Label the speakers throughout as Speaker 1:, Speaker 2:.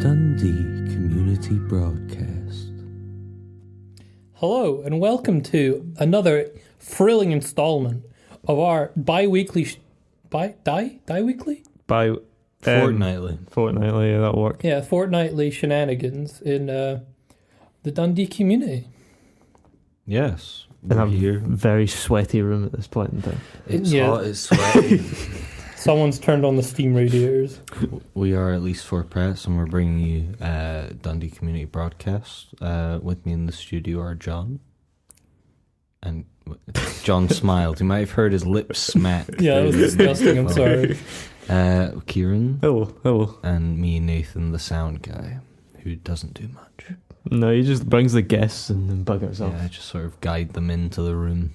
Speaker 1: Dundee Community Broadcast.
Speaker 2: Hello, and welcome to another thrilling installment of our bi-weekly... Bi-weekly?
Speaker 1: Fortnightly.
Speaker 3: Fortnightly, yeah, that'll work.
Speaker 2: Yeah, fortnightly shenanigans in the Dundee community.
Speaker 1: Yes,
Speaker 3: In
Speaker 1: we're
Speaker 3: a
Speaker 1: here.
Speaker 3: very sweaty room at this point in time.
Speaker 1: It's
Speaker 2: Yeah.
Speaker 1: hot, it's sweaty.
Speaker 2: Someone's turned on the steam radiators.
Speaker 1: We are at least for press, and we're bringing you Dundee Community Broadcast. With me in the studio are John. And John smiled. You might have heard his lips smack.
Speaker 2: Yeah, that was disgusting, I'm sorry.
Speaker 1: Kieran.
Speaker 3: Hello.
Speaker 1: And me, Nathan, the sound guy, who doesn't do much.
Speaker 3: No, he just brings the guests and then buggers off.
Speaker 1: Yeah, I just sort of guide them into the room.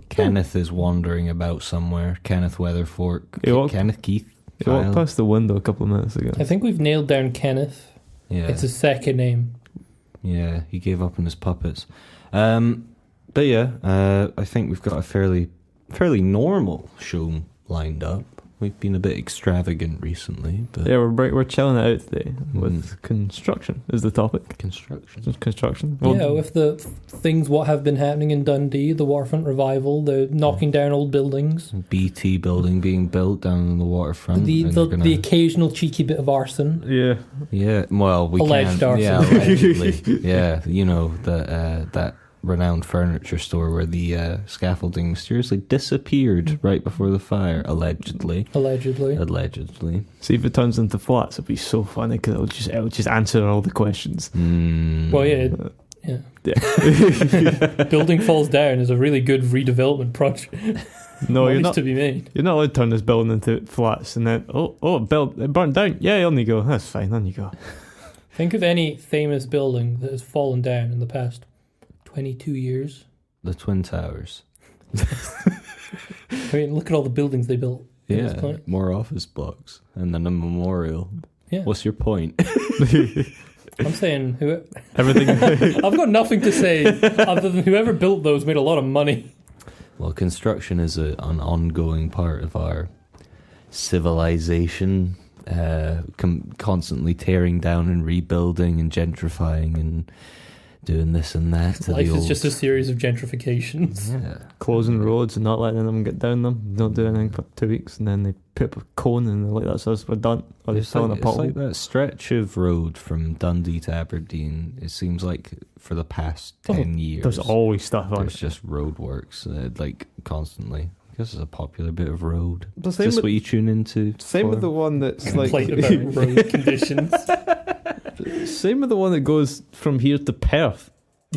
Speaker 1: Kenneth is wandering about somewhere. Kenneth Weatherfork. Keith.
Speaker 3: He walked past the window a couple of minutes ago.
Speaker 2: I think we've nailed down Kenneth.
Speaker 1: Yeah.
Speaker 2: It's his second name.
Speaker 1: Yeah, he gave up on his puppets. But yeah, I think we've got a fairly normal show lined up. We've been a bit extravagant recently, but
Speaker 3: Yeah, we're chilling it out today with construction is the topic. Construction. Well,
Speaker 2: Yeah, with the things what have been happening in Dundee, the Warfront revival, the knocking down old buildings,
Speaker 1: BT building being built down on the waterfront.
Speaker 2: the occasional cheeky bit of arson.
Speaker 3: yeah.
Speaker 1: Yeah, well, we
Speaker 2: Alleged
Speaker 1: can't. Yeah,
Speaker 2: arson.
Speaker 1: allegedly. Yeah, you know that renowned furniture store where the scaffolding mysteriously disappeared right before the fire, allegedly.
Speaker 3: See if it turns into flats, it'll be so funny because it'll just answer all the questions.
Speaker 2: Well, yeah. Building falls down is a really good redevelopment project.
Speaker 3: No, you're
Speaker 2: Money's
Speaker 3: not.
Speaker 2: to be made.
Speaker 3: You're not allowed to turn this building into flats and then it burnt down. Yeah, on you go. That's fine. On you go.
Speaker 2: Think of any famous building that has fallen down in the past 22 years.
Speaker 1: The Twin Towers.
Speaker 2: I mean, look at all the buildings they built. at this
Speaker 1: Yeah,
Speaker 2: point.
Speaker 1: more office blocks and then a memorial.
Speaker 2: Yeah.
Speaker 1: What's your point?
Speaker 2: I'm saying
Speaker 3: Everything.
Speaker 2: I've got nothing to say other than whoever built those made a lot of money.
Speaker 1: Well, construction is an ongoing part of our civilization, constantly tearing down and rebuilding and gentrifying and doing this and that. To
Speaker 2: Life
Speaker 1: the
Speaker 2: is
Speaker 1: old...
Speaker 2: just a series of gentrifications.
Speaker 1: Yeah.
Speaker 3: Closing roads and not letting them get down them. Don't do anything for 2 weeks, and then they put up a cone and they're like, "That's us, we're done." Or they're
Speaker 1: It's
Speaker 3: filling
Speaker 1: like,
Speaker 3: a pothole.
Speaker 1: it's like that stretch of road from Dundee to Aberdeen. It seems like for the past 10 years,
Speaker 3: There's always stuff on
Speaker 1: there's
Speaker 3: it.
Speaker 1: just roadworks, like constantly. I guess it's a popular bit of road.
Speaker 3: The
Speaker 1: Is
Speaker 3: same
Speaker 1: this
Speaker 3: with,
Speaker 1: what you tune into?
Speaker 3: same
Speaker 1: for?
Speaker 3: with the one that's like
Speaker 2: Complaint about road conditions.
Speaker 3: same with the one that goes from here to Perth,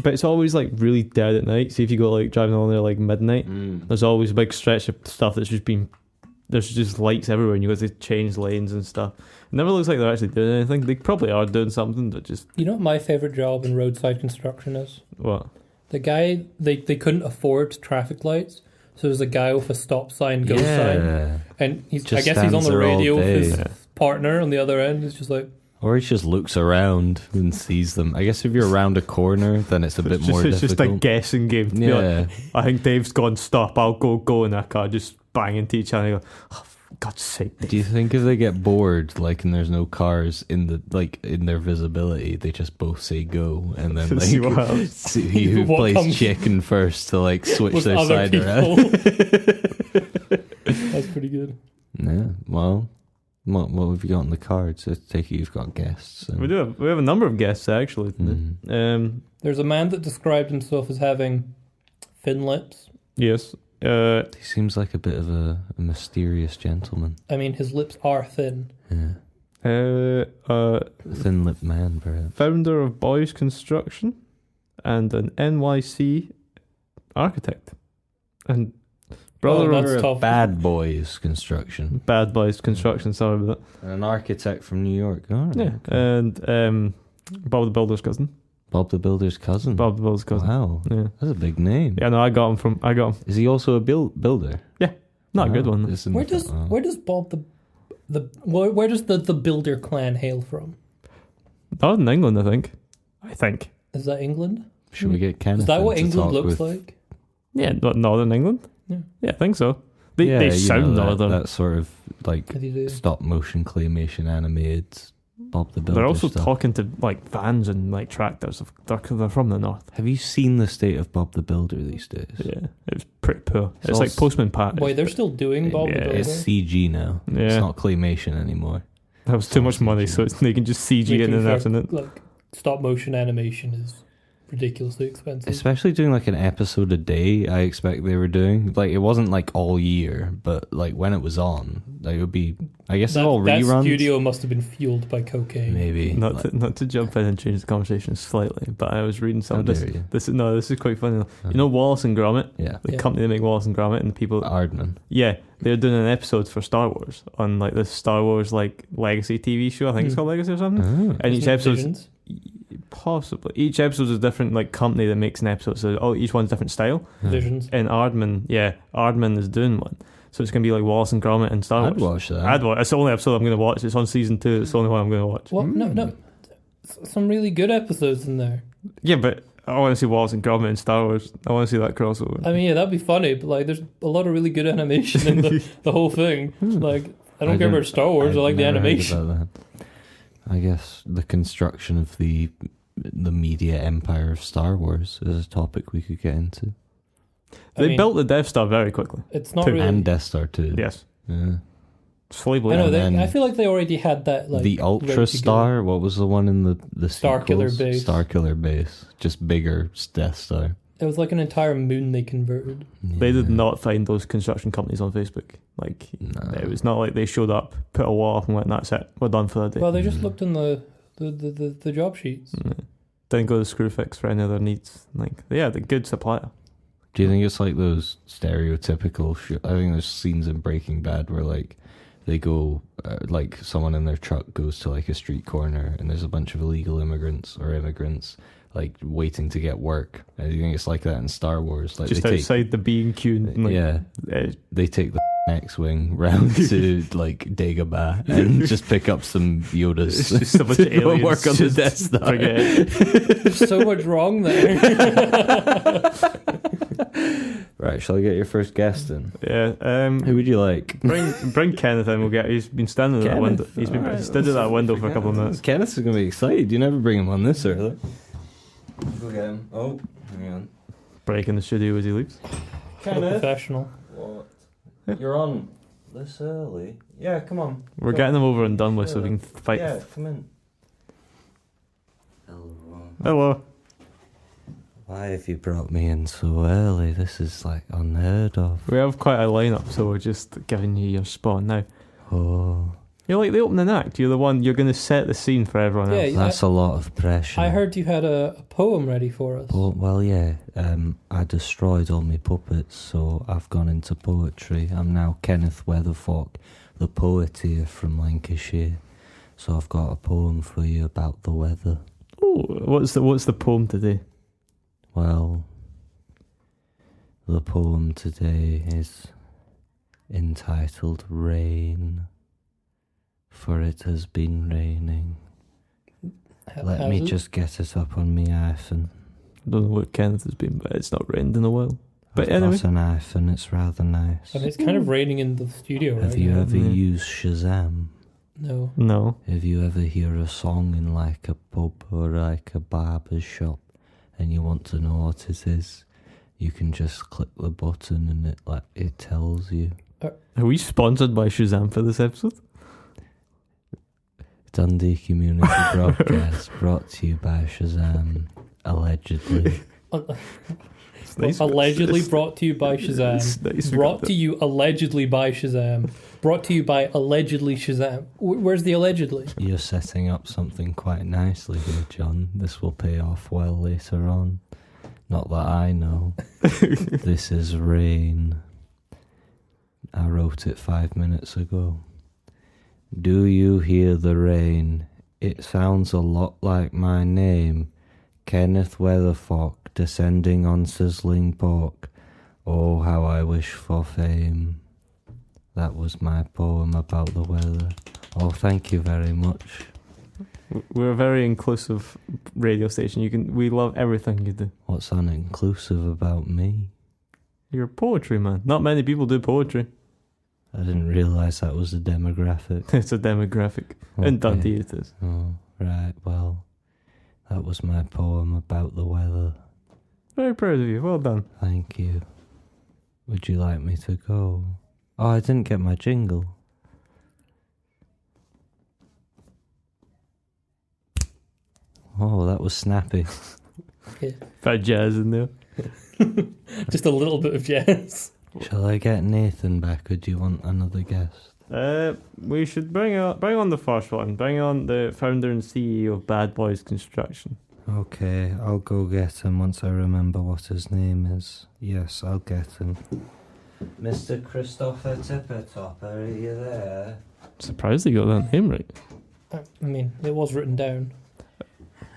Speaker 3: but it's always like really dead at night. See if you go like driving along there like midnight, there's always a big stretch of stuff that's just been. There's just lights everywhere, and you got to change lanes and stuff. It never looks like they're actually doing anything. They probably are doing something, but just
Speaker 2: You know what my favourite job in roadside construction is?
Speaker 3: what?
Speaker 2: The guy, they couldn't afford traffic lights, so there's a guy with a stop sign, go sign.
Speaker 1: Yeah.
Speaker 2: And I
Speaker 1: Just
Speaker 2: guess he's on
Speaker 1: stands
Speaker 2: the
Speaker 1: there all
Speaker 2: radio with
Speaker 1: day.
Speaker 2: his
Speaker 3: Yeah.
Speaker 2: partner on the other end. It's just like,
Speaker 1: Or he just looks around and sees them. I guess if you're around a corner, then it's a bit more
Speaker 3: It's just a
Speaker 1: difficult.
Speaker 3: guessing game. To be like,
Speaker 1: Yeah.
Speaker 3: I think Dave's gone. Stop. I'll go in that car. Just bang into each other. And go, oh, for God's sake. Dave.
Speaker 1: Do you think if they get bored, like, and there's no cars in their visibility, they just both say go, and then
Speaker 3: See what
Speaker 1: like
Speaker 3: happens.
Speaker 1: see who
Speaker 2: What
Speaker 1: plays
Speaker 2: comes-
Speaker 1: chicken first to like switch
Speaker 2: with
Speaker 1: their
Speaker 2: other
Speaker 1: side
Speaker 2: people.
Speaker 1: around?
Speaker 2: That's pretty good.
Speaker 1: Yeah. Well, what have you got on the cards? I take it you've got guests.
Speaker 3: We do. We have a number of guests actually.
Speaker 1: Mm.
Speaker 2: There's a man that described himself as having thin lips.
Speaker 3: Yes.
Speaker 1: He seems like a bit of a mysterious gentleman.
Speaker 2: I mean, his lips are thin.
Speaker 1: Yeah. Thin-lipped man, perhaps.
Speaker 3: Founder of Boys Construction and an NYC architect. And brother
Speaker 2: Oh, that's
Speaker 3: of
Speaker 2: tough.
Speaker 1: Bad Boys Construction.
Speaker 3: Bad Boys Construction, sorry about
Speaker 1: And an architect from New York. Oh,
Speaker 3: that. Yeah. And Bob the Builder's cousin.
Speaker 1: Bob the Builder's cousin.
Speaker 3: Bob the Builder's cousin.
Speaker 1: Wow.
Speaker 3: Yeah.
Speaker 1: That's a big name.
Speaker 3: Yeah, no, I got him.
Speaker 1: Is he also a builder?
Speaker 3: Not a good one.
Speaker 2: Where does Bob where does the Builder clan hail from?
Speaker 3: Northern England, I think.
Speaker 2: Is that England?
Speaker 1: Should we get Kenneth?
Speaker 2: Is that what
Speaker 1: in to
Speaker 2: England
Speaker 1: talk
Speaker 2: looks
Speaker 1: with-
Speaker 2: like?
Speaker 3: Yeah, Northern England. Yeah, I think so. They
Speaker 1: you
Speaker 3: sound
Speaker 1: know,
Speaker 3: northern.
Speaker 1: that sort of like
Speaker 2: They do.
Speaker 1: stop motion claymation animated Bob the Builder
Speaker 3: They're also
Speaker 1: stuff.
Speaker 3: talking to like vans and like tractors. They're from the north.
Speaker 1: Have you seen the state of Bob the Builder these days?
Speaker 3: Yeah, it's pretty poor.
Speaker 1: It's
Speaker 3: It's like
Speaker 1: also-
Speaker 3: Postman Pat.
Speaker 2: Boy, they're still doing Bob the
Speaker 3: Yeah,
Speaker 2: Builder.
Speaker 1: It's CG now.
Speaker 3: Yeah.
Speaker 1: It's not claymation anymore.
Speaker 3: That was too much money, so they can just CG it in an afternoon.
Speaker 2: Like stop motion animation is ridiculously expensive.
Speaker 1: Especially doing like an episode a day, I expect they were doing. Like, it wasn't like all year, but like when it was on, like, it would be, I guess,
Speaker 2: that,
Speaker 1: all
Speaker 2: that
Speaker 1: reruns.
Speaker 2: studio must have been fueled by cocaine.
Speaker 1: Maybe.
Speaker 3: Not to jump in and change the conversation slightly, but I was reading
Speaker 1: How
Speaker 3: something.
Speaker 1: dare you?
Speaker 3: This is quite funny. You know Wallace and Gromit,
Speaker 1: Yeah.
Speaker 3: the
Speaker 2: Yeah.
Speaker 3: company that make Wallace and Gromit, and the people.
Speaker 1: Aardman.
Speaker 3: Yeah, they're doing an episode for Star Wars on like this Star Wars like Legacy TV show. I think it's called Legacy or something.
Speaker 1: Oh.
Speaker 3: And each
Speaker 2: Isn't it
Speaker 3: episode,
Speaker 2: Visions?
Speaker 3: possibly each episode is a different like company that makes an episode. So each one's different style.
Speaker 2: Visions.
Speaker 3: And Aardman is doing one. So it's gonna be like Wallace and Gromit and Star Wars.
Speaker 1: I'd watch that.
Speaker 3: I'd watch. It's the only episode I'm gonna watch. It's on season 2. It's the only one I'm gonna watch.
Speaker 2: What? No. Some really good episodes in there.
Speaker 3: Yeah, but I want to see Wallace and Gromit and Star Wars. I want to see that crossover.
Speaker 2: I mean, yeah, that'd be funny, but like, there's a lot of really good animation in the whole thing. Like, I don't care about Star Wars. I like the
Speaker 1: never heard
Speaker 2: animation.
Speaker 1: about that. I guess the construction of the media empire of Star Wars is a topic we could get into.
Speaker 3: They built the Death Star very quickly.
Speaker 2: It's not
Speaker 3: Two.
Speaker 2: really.
Speaker 1: And Death Star 2.
Speaker 3: Yes.
Speaker 1: Yeah.
Speaker 3: Slowly
Speaker 2: I know.
Speaker 3: bleeding.
Speaker 1: And then
Speaker 2: I feel like they already had that. Like
Speaker 1: the
Speaker 2: ready
Speaker 1: Ultra
Speaker 2: to go.
Speaker 1: Star, what was the one in the
Speaker 2: Starkiller
Speaker 1: sequels?
Speaker 2: Base.
Speaker 1: Starkiller Base. Just bigger Death Star.
Speaker 2: It was like an entire moon they converted.
Speaker 3: They did not find those construction companies on Facebook. Like,
Speaker 1: No.
Speaker 3: it was not like they showed up, put a wall up and went, that's it. We're done for the day.
Speaker 2: Well, they just looked in the job sheets.
Speaker 3: Didn't go to Screwfix for any other needs. Like, yeah, the good supplier.
Speaker 1: Do you think it's like those stereotypical I think there's scenes in Breaking Bad where like they go like someone in their truck goes to like a street corner and there's a bunch of illegal immigrants like waiting to get work. Do you think it's like that in Star Wars? Like
Speaker 3: Just
Speaker 1: they
Speaker 3: outside the B&Q. And, like,
Speaker 1: yeah, they take the X-wing round to like Dagobah and just pick up some Yodas
Speaker 3: It's just a bunch
Speaker 1: to
Speaker 3: of
Speaker 1: go
Speaker 3: aliens
Speaker 1: work on the
Speaker 3: just
Speaker 1: Death Star.
Speaker 3: forget it.
Speaker 2: There's so much wrong there.
Speaker 1: Right, shall I get your first guest in?
Speaker 3: Yeah.
Speaker 1: Who would you like?
Speaker 3: Bring Kenneth in. He's been standing at that
Speaker 1: Kenneth?
Speaker 3: window. He's been
Speaker 1: Alright,
Speaker 3: stood at that window for a couple of minutes.
Speaker 1: Kenneth is going to be excited. You never bring him on this early. Go get him. Oh, hang on.
Speaker 3: Breaking the studio as he leaves.
Speaker 2: Professional.
Speaker 1: What? You're on this early? Yeah, come on.
Speaker 3: We're getting him over and done with so we can fight.
Speaker 1: Yeah, come in. Hello.
Speaker 3: Hello.
Speaker 1: Why have you brought me in so early? This is like unheard of.
Speaker 3: We have quite a lineup, so we're just giving you your spot now.
Speaker 1: Oh,
Speaker 3: You're like the opening act. You're the one. You're going to set the scene for everyone else.
Speaker 2: Yeah,
Speaker 1: that's a lot of pressure.
Speaker 2: I heard you had a poem ready for us.
Speaker 1: Oh, well, yeah. I destroyed all my puppets, so I've gone into poetry. I'm now Kenneth Weatherfork, the poeteer from Lancashire. So I've got a poem for you about the weather.
Speaker 3: Oh, what's the poem today?
Speaker 1: Well, the poem today is entitled Rain, for it has been raining. Let me just get it up on my iPhone.
Speaker 3: I don't know what Kenneth has been, but it's not rained in a while. But
Speaker 1: I've
Speaker 3: anyway,
Speaker 1: got an iPhone, it's rather nice.
Speaker 2: I mean, it's kind of raining in the studio right
Speaker 1: Have you
Speaker 2: now.
Speaker 1: ever
Speaker 3: Yeah.
Speaker 1: used Shazam?
Speaker 2: No.
Speaker 3: no.
Speaker 1: Have you ever hear a song in like a pub or like a barber's shop and you want to know what it is? You can just click the button and it tells you.
Speaker 3: Are we sponsored by Shazam for this episode?
Speaker 1: Dundee Community Broadcast brought to you by Shazam, allegedly.
Speaker 3: It's nice.
Speaker 2: Allegedly
Speaker 3: It's-
Speaker 2: brought to you by
Speaker 3: it's
Speaker 2: Shazam.
Speaker 3: nice we
Speaker 2: Brought
Speaker 3: got
Speaker 2: to you allegedly by Shazam. Brought to you by allegedly Shazam. Where's the allegedly?
Speaker 1: You're setting up something quite nicely here, John. This will pay off well later on. Not that I know. This is Rain. I wrote it 5 minutes ago. Do you hear the rain? It sounds a lot like my name. Kenneth Weatherfork, descending on sizzling pork. Oh, how I wish for fame. That was my poem about the weather. Oh, thank you very much.
Speaker 3: We're a very inclusive radio station. We love everything you do.
Speaker 1: What's uninclusive about me?
Speaker 3: You're a poetry man. Not many people do poetry.
Speaker 1: I didn't realise that was a demographic.
Speaker 3: It's a demographic. In Dundee it is.
Speaker 1: Oh, right. Well, that was my poem about the weather.
Speaker 3: Very proud of you. Well done.
Speaker 1: Thank you. Would you like me to go? Oh, I didn't get my jingle. Oh, that was snappy.
Speaker 2: Yeah.
Speaker 3: Bad jazz in there.
Speaker 2: Just a little bit of jazz.
Speaker 1: Shall I get Nathan back, or do you want another guest?
Speaker 3: We should bring on the first one. Bring on the founder and CEO of Bad Boys Construction.
Speaker 1: Okay, I'll go get him once I remember what his name is. Yes, I'll get him. Mr. Kristofa Tip-A-Top-A, are you there?
Speaker 3: Surprised you got that name right.
Speaker 2: I mean, it was written down.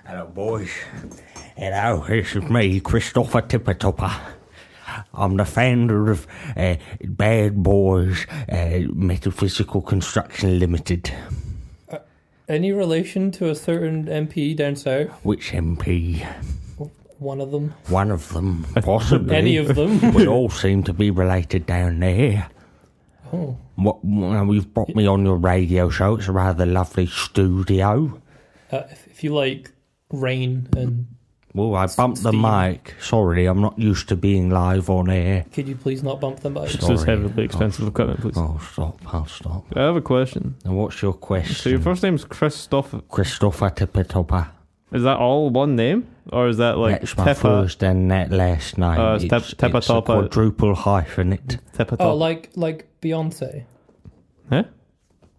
Speaker 1: Hello, boys. Hello, this is me, Kristofa Tip-A-Top-A. I'm the founder of Bad Boys Metaphysical Construction Limited.
Speaker 2: Any relation to a certain MP down south?
Speaker 1: Which MP?
Speaker 2: One of them.
Speaker 1: One of them, possibly.
Speaker 2: Any of them.
Speaker 1: We all seem to be related down there.
Speaker 2: Oh.
Speaker 1: You've brought me on your radio show. It's a rather lovely studio.
Speaker 2: If you like rain and...
Speaker 1: Well, I bumped the
Speaker 2: Steam.
Speaker 1: mic. Sorry, I'm not used to being live on air.
Speaker 2: Could you please not bump the mic?
Speaker 3: This is heavily expensive equipment, please.
Speaker 1: Oh, stop. I'll stop.
Speaker 3: I have a question.
Speaker 1: And what's your question?
Speaker 3: So your first name's Kristofa.
Speaker 1: Kristofa Tip-A-Top-A.
Speaker 3: Is that all one name? Or is that like
Speaker 1: That's my first and that last name.
Speaker 3: It's
Speaker 1: It's a
Speaker 3: Tip-A-Top-A.
Speaker 1: quadruple hyphenate.
Speaker 3: Tip-A-Top?
Speaker 2: Oh, like Beyonce.
Speaker 3: Huh?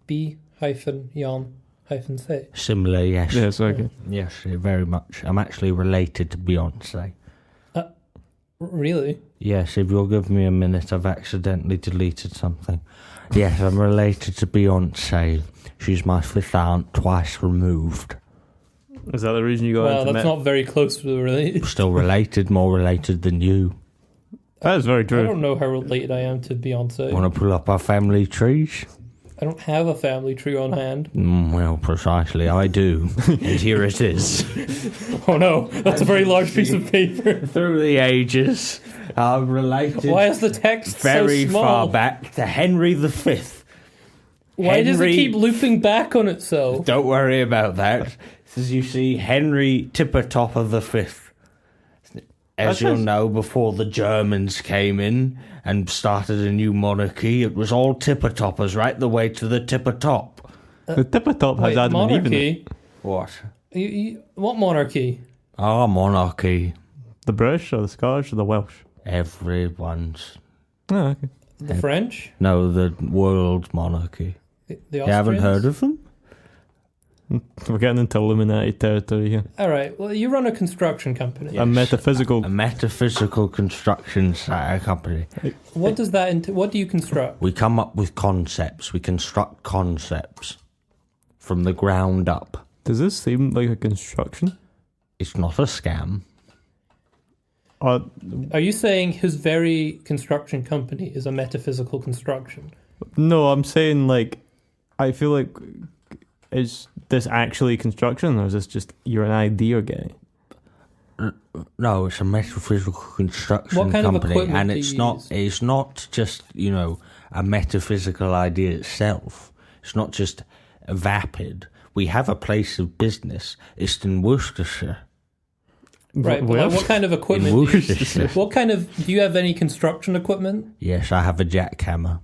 Speaker 2: B-Yon-say.
Speaker 1: Similar, yes.
Speaker 3: Yes, okay.
Speaker 1: Yes, very much. I'm actually related to Beyonce.
Speaker 2: Really?
Speaker 1: Yes, if you'll give me a minute, I've accidentally deleted something. Yes, I'm related to Beyonce. She's my fifth aunt, twice removed.
Speaker 3: Is that the reason you got
Speaker 2: Well,
Speaker 3: into
Speaker 2: that's not very close to the related.
Speaker 1: Still related, more related than you.
Speaker 3: That is very
Speaker 2: I
Speaker 3: true.
Speaker 2: don't know how related I am to Beyonce.
Speaker 1: Want to pull up our family trees?
Speaker 2: I don't have a family tree on hand.
Speaker 1: Well, precisely, I do. And here it is.
Speaker 2: Oh no, that's a very large piece of paper.
Speaker 1: Through the ages, I'm related
Speaker 2: Why is the text
Speaker 1: very
Speaker 2: so small?
Speaker 1: far back to Henry V.
Speaker 2: Why does it
Speaker 1: Henry-
Speaker 2: keep looping back on itself?
Speaker 1: Don't worry about that. As you see, Henry Tip-A-Top-A V. As you'll know, before the Germans came in and started a new monarchy, it was all Tip-A-Toppers right the way to the tip-a-top.
Speaker 3: The Tip-A-Top has
Speaker 2: Wait,
Speaker 3: Adam and Eve in it.
Speaker 2: monarchy?
Speaker 1: What?
Speaker 2: What monarchy?
Speaker 1: Our monarchy.
Speaker 3: The British or the Scottish or the Welsh?
Speaker 1: Everyone's.
Speaker 3: Oh, okay.
Speaker 2: The French?
Speaker 1: No, the world monarchy.
Speaker 2: The
Speaker 1: You haven't heard of them?
Speaker 3: We're getting into Illuminati territory here.
Speaker 2: All right. Well, you run a construction company.
Speaker 3: A metaphysical...
Speaker 1: A metaphysical construction company.
Speaker 2: What does that? What do you construct?
Speaker 1: We come up with concepts. We construct concepts from the ground up.
Speaker 3: Does this seem like a construction?
Speaker 1: It's not a scam.
Speaker 2: Are you saying his very construction company is a metaphysical construction?
Speaker 3: No, I'm saying like... I feel like... Is this actually construction, or is this just you're an idea guy?
Speaker 1: No, it's a metaphysical construction
Speaker 2: What kind of
Speaker 1: company,
Speaker 2: equipment
Speaker 1: and
Speaker 2: do
Speaker 1: it's
Speaker 2: you
Speaker 1: not.
Speaker 2: use?
Speaker 1: It's not just a metaphysical idea itself. It's not just vapid. We have a place of business. It's in Worcestershire.
Speaker 2: Right. But
Speaker 3: Where?
Speaker 2: like, what kind of
Speaker 1: In
Speaker 2: equipment? Do you,
Speaker 1: Worcestershire.
Speaker 2: what kind of? Do you have any construction equipment?
Speaker 1: Yes, I have a jackhammer.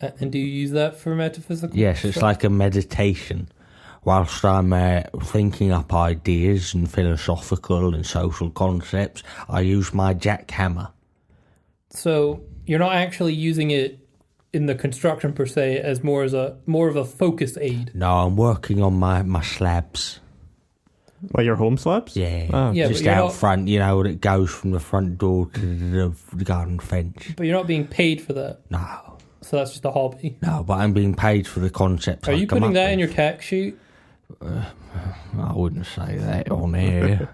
Speaker 2: And do you use that for metaphysical?
Speaker 1: Yes, it's like a meditation. Whilst I'm thinking up ideas and philosophical and social concepts, I use my jackhammer.
Speaker 2: So you're not actually using it in the construction per se, as more of a focus aid.
Speaker 1: No, I'm working on my slabs.
Speaker 3: Like your home slabs?
Speaker 1: Yeah,
Speaker 3: Oh.
Speaker 2: Yeah,
Speaker 1: just
Speaker 2: but you're
Speaker 1: out
Speaker 2: not-
Speaker 1: front, it goes from the front door to the garden fence.
Speaker 2: But you're not being paid for that,
Speaker 1: No,
Speaker 2: so that's just a hobby.
Speaker 1: but I'm being paid for the concepts.
Speaker 2: Are
Speaker 1: I
Speaker 2: you
Speaker 1: come
Speaker 2: putting
Speaker 1: up
Speaker 2: that in
Speaker 1: with.
Speaker 2: your tax sheet?
Speaker 1: I wouldn't say that on air.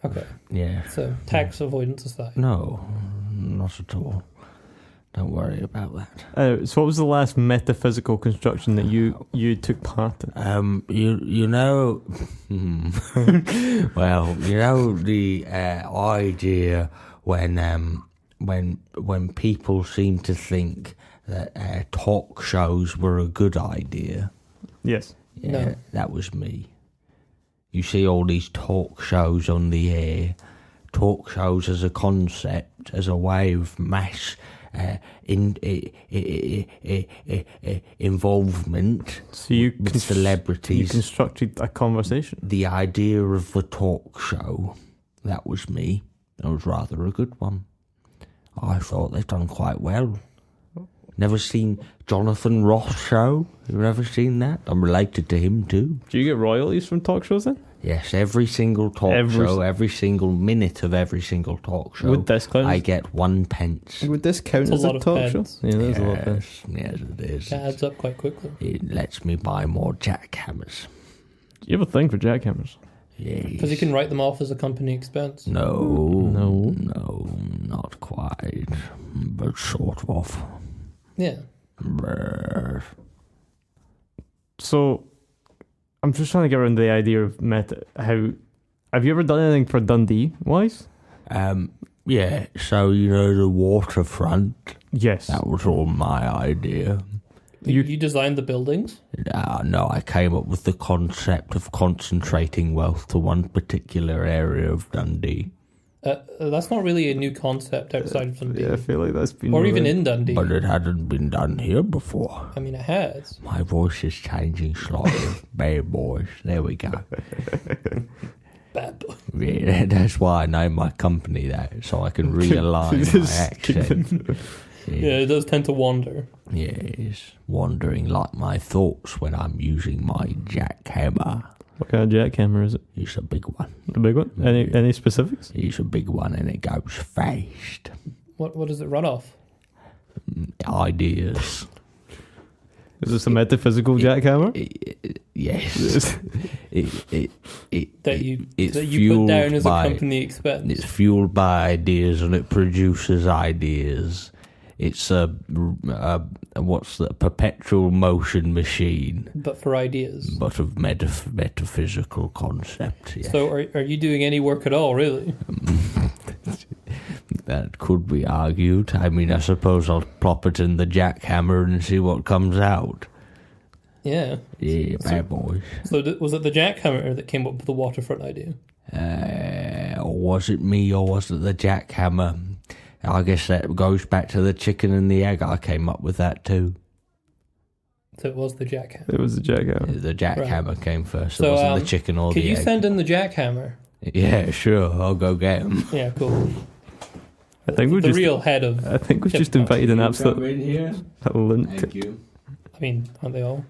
Speaker 2: Okay,
Speaker 1: Yeah,
Speaker 2: so tax avoidance aside.
Speaker 1: no, not at all. Don't worry about that.
Speaker 3: So what was the last metaphysical construction that you took part in?
Speaker 1: You know, well, the idea when people seem to think that talk shows were a good idea.
Speaker 3: Yes.
Speaker 1: Yeah,
Speaker 2: No.
Speaker 1: that was me. You see all these talk shows on the air. Talk shows as a concept, as a way of mass involvement
Speaker 3: So you
Speaker 1: with celebrities.
Speaker 3: You constructed a conversation.
Speaker 1: The idea of the talk show, that was me. It was rather a good one. I thought they'd done quite well. Never seen Jonathan Ross show? You've never seen that? I'm related to him too.
Speaker 3: Do you get royalties from talk shows then?
Speaker 1: Yes, every single talk show, every single minute of every single talk show,
Speaker 3: Would this count?
Speaker 1: I get 1 pence.
Speaker 3: Would this count
Speaker 2: That's a
Speaker 3: as a
Speaker 2: lot of
Speaker 3: talk
Speaker 2: pence.
Speaker 3: show? Yeah, there's a lot of pence.
Speaker 1: Yes, it is.
Speaker 2: That adds up quite quickly.
Speaker 1: It lets me buy more jackhammers.
Speaker 3: You have a thing for jackhammers?
Speaker 1: Yes.
Speaker 2: Because you can write them off as a company expense.
Speaker 1: No, not quite, but sort of.
Speaker 2: Yeah.
Speaker 1: Brr.
Speaker 3: So, I'm just trying to get around the idea of how... Have you ever done anything for Dundee, wise?
Speaker 1: Yeah, so, the waterfront,
Speaker 3: Yes.
Speaker 1: that was all my idea.
Speaker 2: You designed the buildings?
Speaker 1: No, I came up with the concept of concentrating wealth to one particular area of Dundee.
Speaker 2: That's not really a new concept outside of Dundee.
Speaker 3: Yeah, I feel like that's been...
Speaker 2: Or even in Dundee.
Speaker 1: But it hadn't been done here before.
Speaker 2: I mean, it has.
Speaker 1: My voice is changing slightly. Bad Boys. There we go.
Speaker 2: Bad Boy.
Speaker 1: Yeah, that's why I named my company that, so I can realign my accent.
Speaker 2: Yeah, it does tend to wander.
Speaker 1: Yes, wandering like my thoughts when I'm using my jackhammer.
Speaker 3: What kind of jackhammer is it?
Speaker 1: It's a big one.
Speaker 3: A big one? Any specifics?
Speaker 1: It's a big one and it goes fast.
Speaker 2: What does it run off?
Speaker 1: Ideas.
Speaker 3: Is this a metaphysical jackhammer?
Speaker 1: Yes.
Speaker 2: That you
Speaker 1: it's
Speaker 2: put
Speaker 1: fueled
Speaker 2: down as a
Speaker 1: by-
Speaker 2: company expense.
Speaker 1: It's fueled by ideas and it produces ideas. It's a perpetual motion machine,
Speaker 2: But for ideas.
Speaker 1: but of metaphysical concept. Yes.
Speaker 2: So are you doing any work at all, really?
Speaker 1: That could be argued. I mean, I suppose I'll plop it in the jackhammer and see what comes out.
Speaker 2: Yeah.
Speaker 1: Yeah, Bad Boys.
Speaker 2: So was it the jackhammer that came up with the waterfront idea?
Speaker 1: Or was it me or was it the jackhammer? I guess that goes back to the chicken and the egg. I came up with that too.
Speaker 2: So it was the jackhammer.
Speaker 3: It was a jackhammer.
Speaker 1: The jackhammer came first.
Speaker 2: So,
Speaker 1: it wasn't the chicken or
Speaker 2: Could
Speaker 1: the
Speaker 2: you
Speaker 1: egg.
Speaker 2: send in the jackhammer?
Speaker 1: Yeah, sure. I'll go get him.
Speaker 2: Yeah, cool.
Speaker 3: I think we've
Speaker 2: The
Speaker 3: just...
Speaker 2: real head of...
Speaker 3: I think we've just
Speaker 2: Tip-A-Top.
Speaker 3: invited an absolute
Speaker 1: in here.
Speaker 3: lunatic.
Speaker 1: you.
Speaker 2: I mean, aren't they all?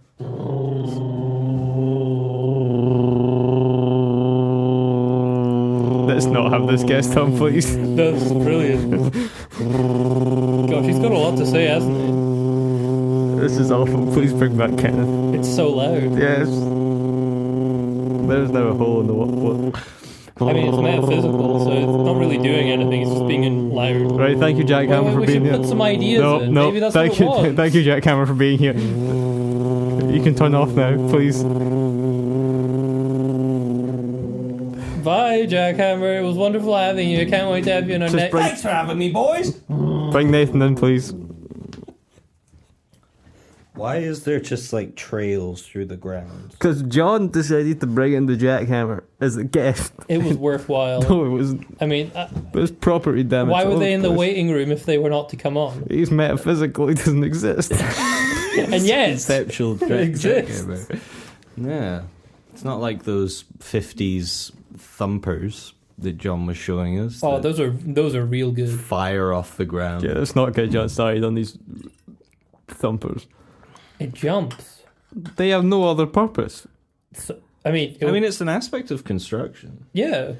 Speaker 3: Let's not have this guest on, please.
Speaker 2: That's brilliant. Gosh, he's got a lot to say, hasn't he?
Speaker 3: This is awful. Please bring back Kenneth.
Speaker 2: It's so loud.
Speaker 3: Yes. There's now a hole in the wall.
Speaker 2: I mean, it's metaphysical, so it's not really doing anything. It's just being loud.
Speaker 3: Right, thank you, Jack Hammer, for
Speaker 2: we
Speaker 3: being
Speaker 2: should
Speaker 3: here.
Speaker 2: put some ideas in.
Speaker 3: No,
Speaker 2: Maybe that's
Speaker 3: thank
Speaker 2: what
Speaker 3: you,
Speaker 2: it was.
Speaker 3: thank you, Jack Hammer, for being here. You can turn off now, please.
Speaker 2: Bye, Jackhammer. It was wonderful having you. I can't wait to have you on our
Speaker 3: Just
Speaker 2: next...
Speaker 3: bring-
Speaker 2: Thanks for having me, boys.
Speaker 3: Bring Nathan in, please.
Speaker 1: Why is there just like trails through the ground?
Speaker 3: Because John decided to bring in the jackhammer as a guest.
Speaker 2: It was worthwhile.
Speaker 3: No, it wasn't.
Speaker 2: I mean,
Speaker 3: There's property damage.
Speaker 2: why were
Speaker 3: all
Speaker 2: they in the
Speaker 3: place.
Speaker 2: waiting room if they were not to come on?
Speaker 3: He's metaphysical, he doesn't exist.
Speaker 2: And yes,
Speaker 1: Conceptual
Speaker 2: it exists.
Speaker 1: Yeah. It's not like those 50s thumpers that John was showing us.
Speaker 2: Oh,
Speaker 1: that
Speaker 2: those are real good.
Speaker 1: fire off the ground.
Speaker 3: Yeah, let's not get John started on these thumpers.
Speaker 2: It jumps.
Speaker 3: They have no other purpose.
Speaker 2: So, I mean,
Speaker 1: it's an aspect of construction.
Speaker 2: yeah.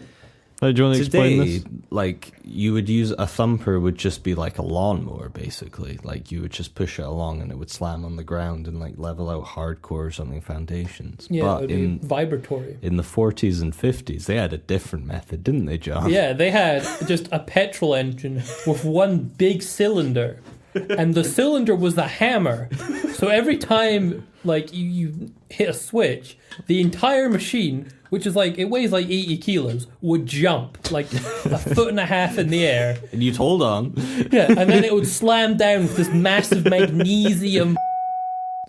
Speaker 3: How do you want to explain
Speaker 1: Today,
Speaker 3: this?
Speaker 1: like, you would use a thumper would just be like a lawnmower, basically. Like, you would just push it along and it would slam on the ground and, like, level out hardcore or something foundations.
Speaker 2: Yeah, it
Speaker 1: But
Speaker 2: would be vibratory.
Speaker 1: in the 40s and 50s, they had a different method, didn't they, John?
Speaker 2: Yeah, they had just a petrol engine with one big cylinder, and the cylinder was the hammer. So every time, like, you hit a switch, the entire machine which is like, it weighs like 80 kilos, would jump like 1.5 feet in the air.
Speaker 1: And you'd hold on.
Speaker 2: Yeah, and then it would slam down with this massive magnesium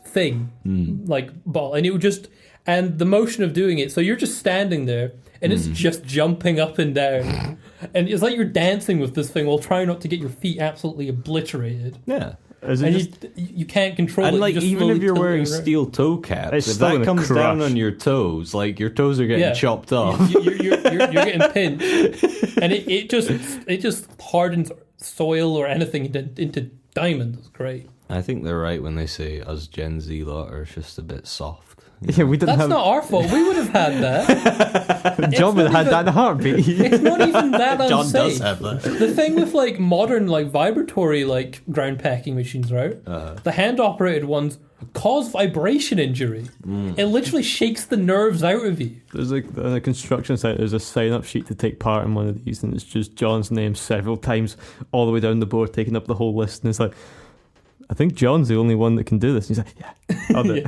Speaker 2: thing, like ball. And it would just, and the motion of doing it, so you're just standing there, and it's just jumping up and down. And it's like you're dancing with this thing while trying not to get your feet absolutely obliterated.
Speaker 1: Yeah.
Speaker 2: And you can't control it.
Speaker 1: And like,
Speaker 2: you just
Speaker 1: even if
Speaker 2: slowly
Speaker 1: you're
Speaker 2: tilt it
Speaker 1: wearing
Speaker 2: around.
Speaker 1: steel toe caps,
Speaker 3: It's
Speaker 1: if
Speaker 3: still
Speaker 1: that
Speaker 3: gonna
Speaker 1: comes down
Speaker 3: crush.
Speaker 1: on your toes, like your toes are getting chopped off.
Speaker 2: You're getting pinched, and it just hardens soil or anything into diamonds. It's great.
Speaker 1: I think they're right when they say us Gen Z lot are just a bit soft.
Speaker 3: Yeah, we didn't
Speaker 2: That's
Speaker 3: have.
Speaker 2: not our fault. We would have had that.
Speaker 3: John would have had that in a heartbeat.
Speaker 2: It's not even that unsafe.
Speaker 1: John does have that.
Speaker 2: The thing with like modern like vibratory like ground packing machines, right? The hand operated ones cause vibration injury. It literally shakes the nerves out of you.
Speaker 3: There's like on a construction site. There's a sign-up sheet to take part in one of these, and it's just John's name several times all the way down the board, taking up the whole list. And it's like, I think John's the only one that can do this. And he's like, yeah, I'll do it.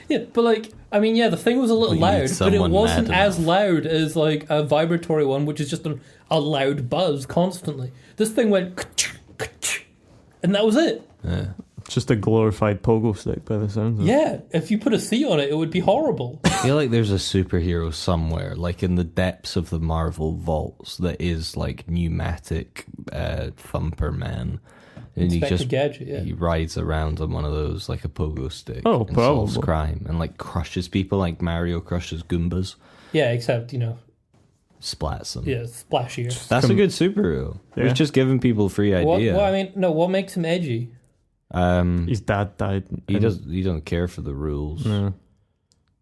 Speaker 2: Yeah, but like, I mean, yeah, the thing was a little
Speaker 1: We need
Speaker 2: loud, but it
Speaker 1: someone
Speaker 2: wasn't
Speaker 1: mad
Speaker 2: as
Speaker 1: enough.
Speaker 2: loud as like a vibratory one, which is just a loud buzz constantly. This thing went, and that was it.
Speaker 1: Yeah.
Speaker 3: It's just a glorified pogo stick by the sounds of it.
Speaker 2: Yeah, if you put a C on it, it would be horrible.
Speaker 1: I feel like there's a superhero somewhere, like in the depths of the Marvel vaults, that is like pneumatic thumper man. And
Speaker 2: Inspector Gadget, yeah.
Speaker 1: he rides around on one of those like a pogo stick
Speaker 3: Oh,
Speaker 1: and solves
Speaker 3: probably.
Speaker 1: crime and like crushes people like Mario crushes Goombas,
Speaker 2: Yeah, except,
Speaker 1: splats them.
Speaker 2: yeah, splashier.
Speaker 1: That's a good superhero.
Speaker 3: Yeah.
Speaker 1: We've just given people free idea.
Speaker 2: What makes him edgy?
Speaker 3: His dad died.
Speaker 1: He doesn't care for the rules.
Speaker 3: No.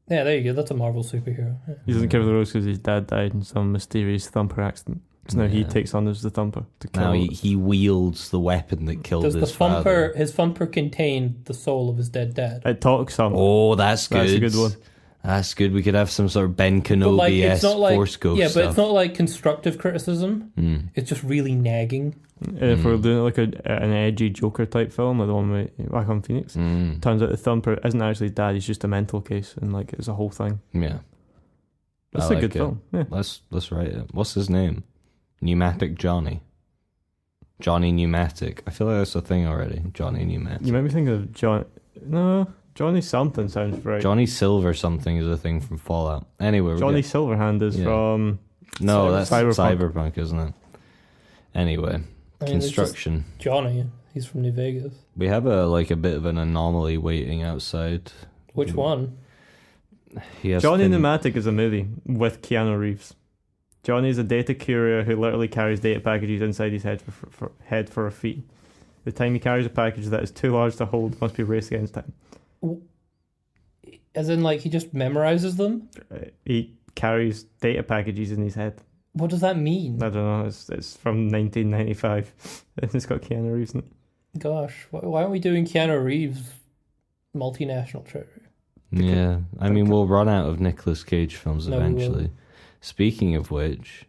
Speaker 2: Yeah, there you go. That's a Marvel superhero. Yeah.
Speaker 3: He doesn't care for the rules because his dad died in some mysterious thumper accident. So now he
Speaker 1: Yeah.
Speaker 3: takes on as the thumper to kill.
Speaker 1: Now he wields the weapon that killed
Speaker 2: Does the
Speaker 1: his father.
Speaker 2: his thumper contain the soul of his dead dad?
Speaker 3: It talks some.
Speaker 1: Oh, that's good.
Speaker 3: That's a good one.
Speaker 1: That's good. We could have some sort of Ben
Speaker 2: But like, it's
Speaker 1: Kenobi-esque
Speaker 2: not like
Speaker 1: Force Ghost
Speaker 2: yeah, but
Speaker 1: stuff.
Speaker 2: it's not like constructive criticism. It's just really nagging.
Speaker 3: If we're doing like an edgy Joker type film, like the one with Joaquin Phoenix, turns out the thumper isn't actually his dad. He's just a mental case, and like it's a whole thing.
Speaker 1: Yeah.
Speaker 3: That's
Speaker 1: I
Speaker 3: a
Speaker 1: like
Speaker 3: good
Speaker 1: it.
Speaker 3: film. Yeah.
Speaker 1: Let's write it. What's his name? Pneumatic Johnny. Johnny Pneumatic. I feel like that's a thing already. Johnny Pneumatic.
Speaker 3: You might be thinking of Johnny something sounds right.
Speaker 1: Johnny Silver something is a thing from Fallout. Anyway, we're
Speaker 3: Johnny
Speaker 1: good.
Speaker 3: Silverhand is
Speaker 1: Yeah.
Speaker 3: from
Speaker 1: No, that's
Speaker 3: Cyberpunk.
Speaker 1: Cyberpunk, isn't it? Anyway,
Speaker 2: I mean, it's
Speaker 1: construction.
Speaker 2: just Johnny, he's from New Vegas.
Speaker 1: We have a bit of an anomaly waiting outside.
Speaker 2: Which one?
Speaker 1: He has
Speaker 3: Johnny
Speaker 1: fin-
Speaker 3: Pneumatic is a movie with Keanu Reeves. Johnny is a data courier who literally carries data packages inside his head for a fee. The time he carries a package that is too large to hold must be raced against time.
Speaker 2: As in, like, he just memorizes them?
Speaker 3: He carries data packages in his head.
Speaker 2: What does that mean?
Speaker 3: I don't know. It's from 1995. And it's got Keanu Reeves in it.
Speaker 2: Gosh, why aren't we doing Keanu Reeves' multinational treasure?
Speaker 1: Yeah, I mean, we'll run out of Nicolas Cage films
Speaker 2: No, we
Speaker 1: eventually.
Speaker 2: won't.
Speaker 1: Speaking of which,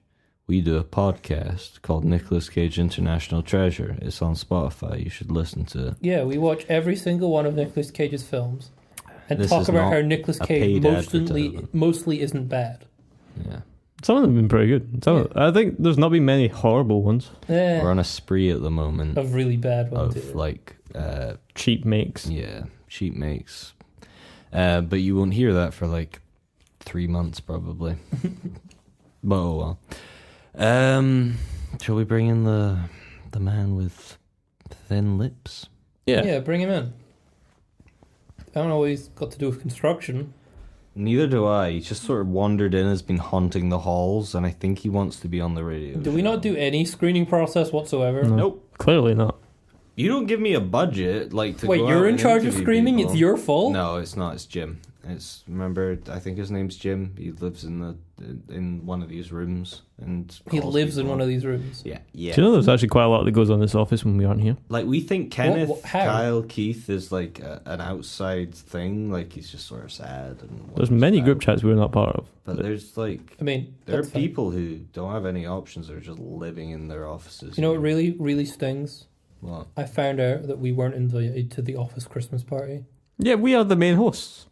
Speaker 1: we do a podcast called Nicolas Cage International Treasure. It's on Spotify. You should listen to it.
Speaker 2: Yeah, we watch every single one of Nicolas Cage's films and
Speaker 1: This
Speaker 2: talk
Speaker 1: is
Speaker 2: about
Speaker 1: not
Speaker 2: how Nicolas
Speaker 1: a
Speaker 2: Cage
Speaker 1: paid advertisement.
Speaker 2: mostly isn't bad.
Speaker 1: Yeah,
Speaker 3: Some of them have been pretty good. I think there's not been many horrible ones.
Speaker 2: Eh,
Speaker 1: we're on a spree at the moment
Speaker 2: of really bad ones.
Speaker 1: of like,
Speaker 3: Cheap makes.
Speaker 1: yeah, cheap makes. But you won't hear that for like 3 months probably. But oh well. Shall we bring in the man with thin lips?
Speaker 2: Yeah, bring him in. I don't know what he's got to do with construction.
Speaker 1: Neither do I. He just sort of wandered in, has been haunting the halls, and I think he wants to be on the radio.
Speaker 2: Do we not do any screening process whatsoever?
Speaker 3: No.
Speaker 1: Nope.
Speaker 3: Clearly not.
Speaker 1: You don't give me a budget like to
Speaker 2: Wait,
Speaker 1: go
Speaker 2: you're
Speaker 1: out
Speaker 2: in
Speaker 1: and
Speaker 2: charge of
Speaker 1: interview
Speaker 2: screaming?
Speaker 1: people.
Speaker 2: It's your fault?
Speaker 1: No, it's not. It's Jim. Remember, I think his name's Jim. He lives in one of these rooms and
Speaker 2: He
Speaker 1: calls
Speaker 2: lives in
Speaker 1: people.
Speaker 2: one of these rooms.
Speaker 1: Yeah.
Speaker 3: Do you know there's actually quite a lot that goes on in this office when we aren't here?
Speaker 1: Like, we think Kenneth,
Speaker 2: how?
Speaker 1: Kyle, Keith is like an outside thing. Like, he's just sort of sad. And
Speaker 3: There's
Speaker 1: wants
Speaker 3: many
Speaker 1: out.
Speaker 3: group chats we're not part of.
Speaker 1: But there's like,
Speaker 2: I mean,
Speaker 1: there are
Speaker 2: that's fine.
Speaker 1: people who don't have any options. They're just living in their offices.
Speaker 2: You know what really, really stings?
Speaker 1: What?
Speaker 2: I found out that we weren't invited to the office Christmas party.
Speaker 3: Yeah, we are the main hosts.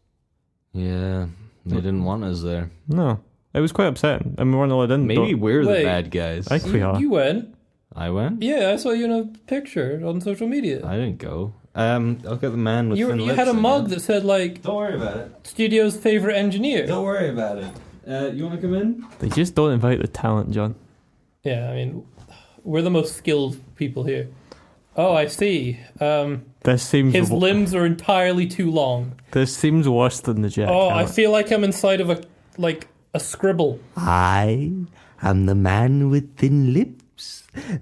Speaker 1: Yeah, they didn't want us there.
Speaker 3: No. It was quite upsetting. And we weren't allowed in.
Speaker 1: Maybe we're
Speaker 2: Wait.
Speaker 1: the bad guys.
Speaker 3: I think we are.
Speaker 2: You went?
Speaker 1: I went?
Speaker 2: Yeah, I saw you in a picture on social media.
Speaker 1: I didn't go. I'll get the man with thin
Speaker 2: You
Speaker 1: lips
Speaker 2: had a
Speaker 1: in
Speaker 2: mug
Speaker 1: it.
Speaker 2: that said, like,
Speaker 1: Don't worry about it.
Speaker 2: studio's favourite engineer.
Speaker 1: Don't worry about it. You want to come in?
Speaker 3: They just don't invite the talent, John.
Speaker 2: Yeah, I mean, we're the most skilled people here. Oh, I see.
Speaker 3: This seems
Speaker 2: His limbs are entirely too long.
Speaker 3: This seems worse than the jackhammer.
Speaker 2: Oh, I feel like I'm inside of a scribble.
Speaker 1: I am the man with thin lips.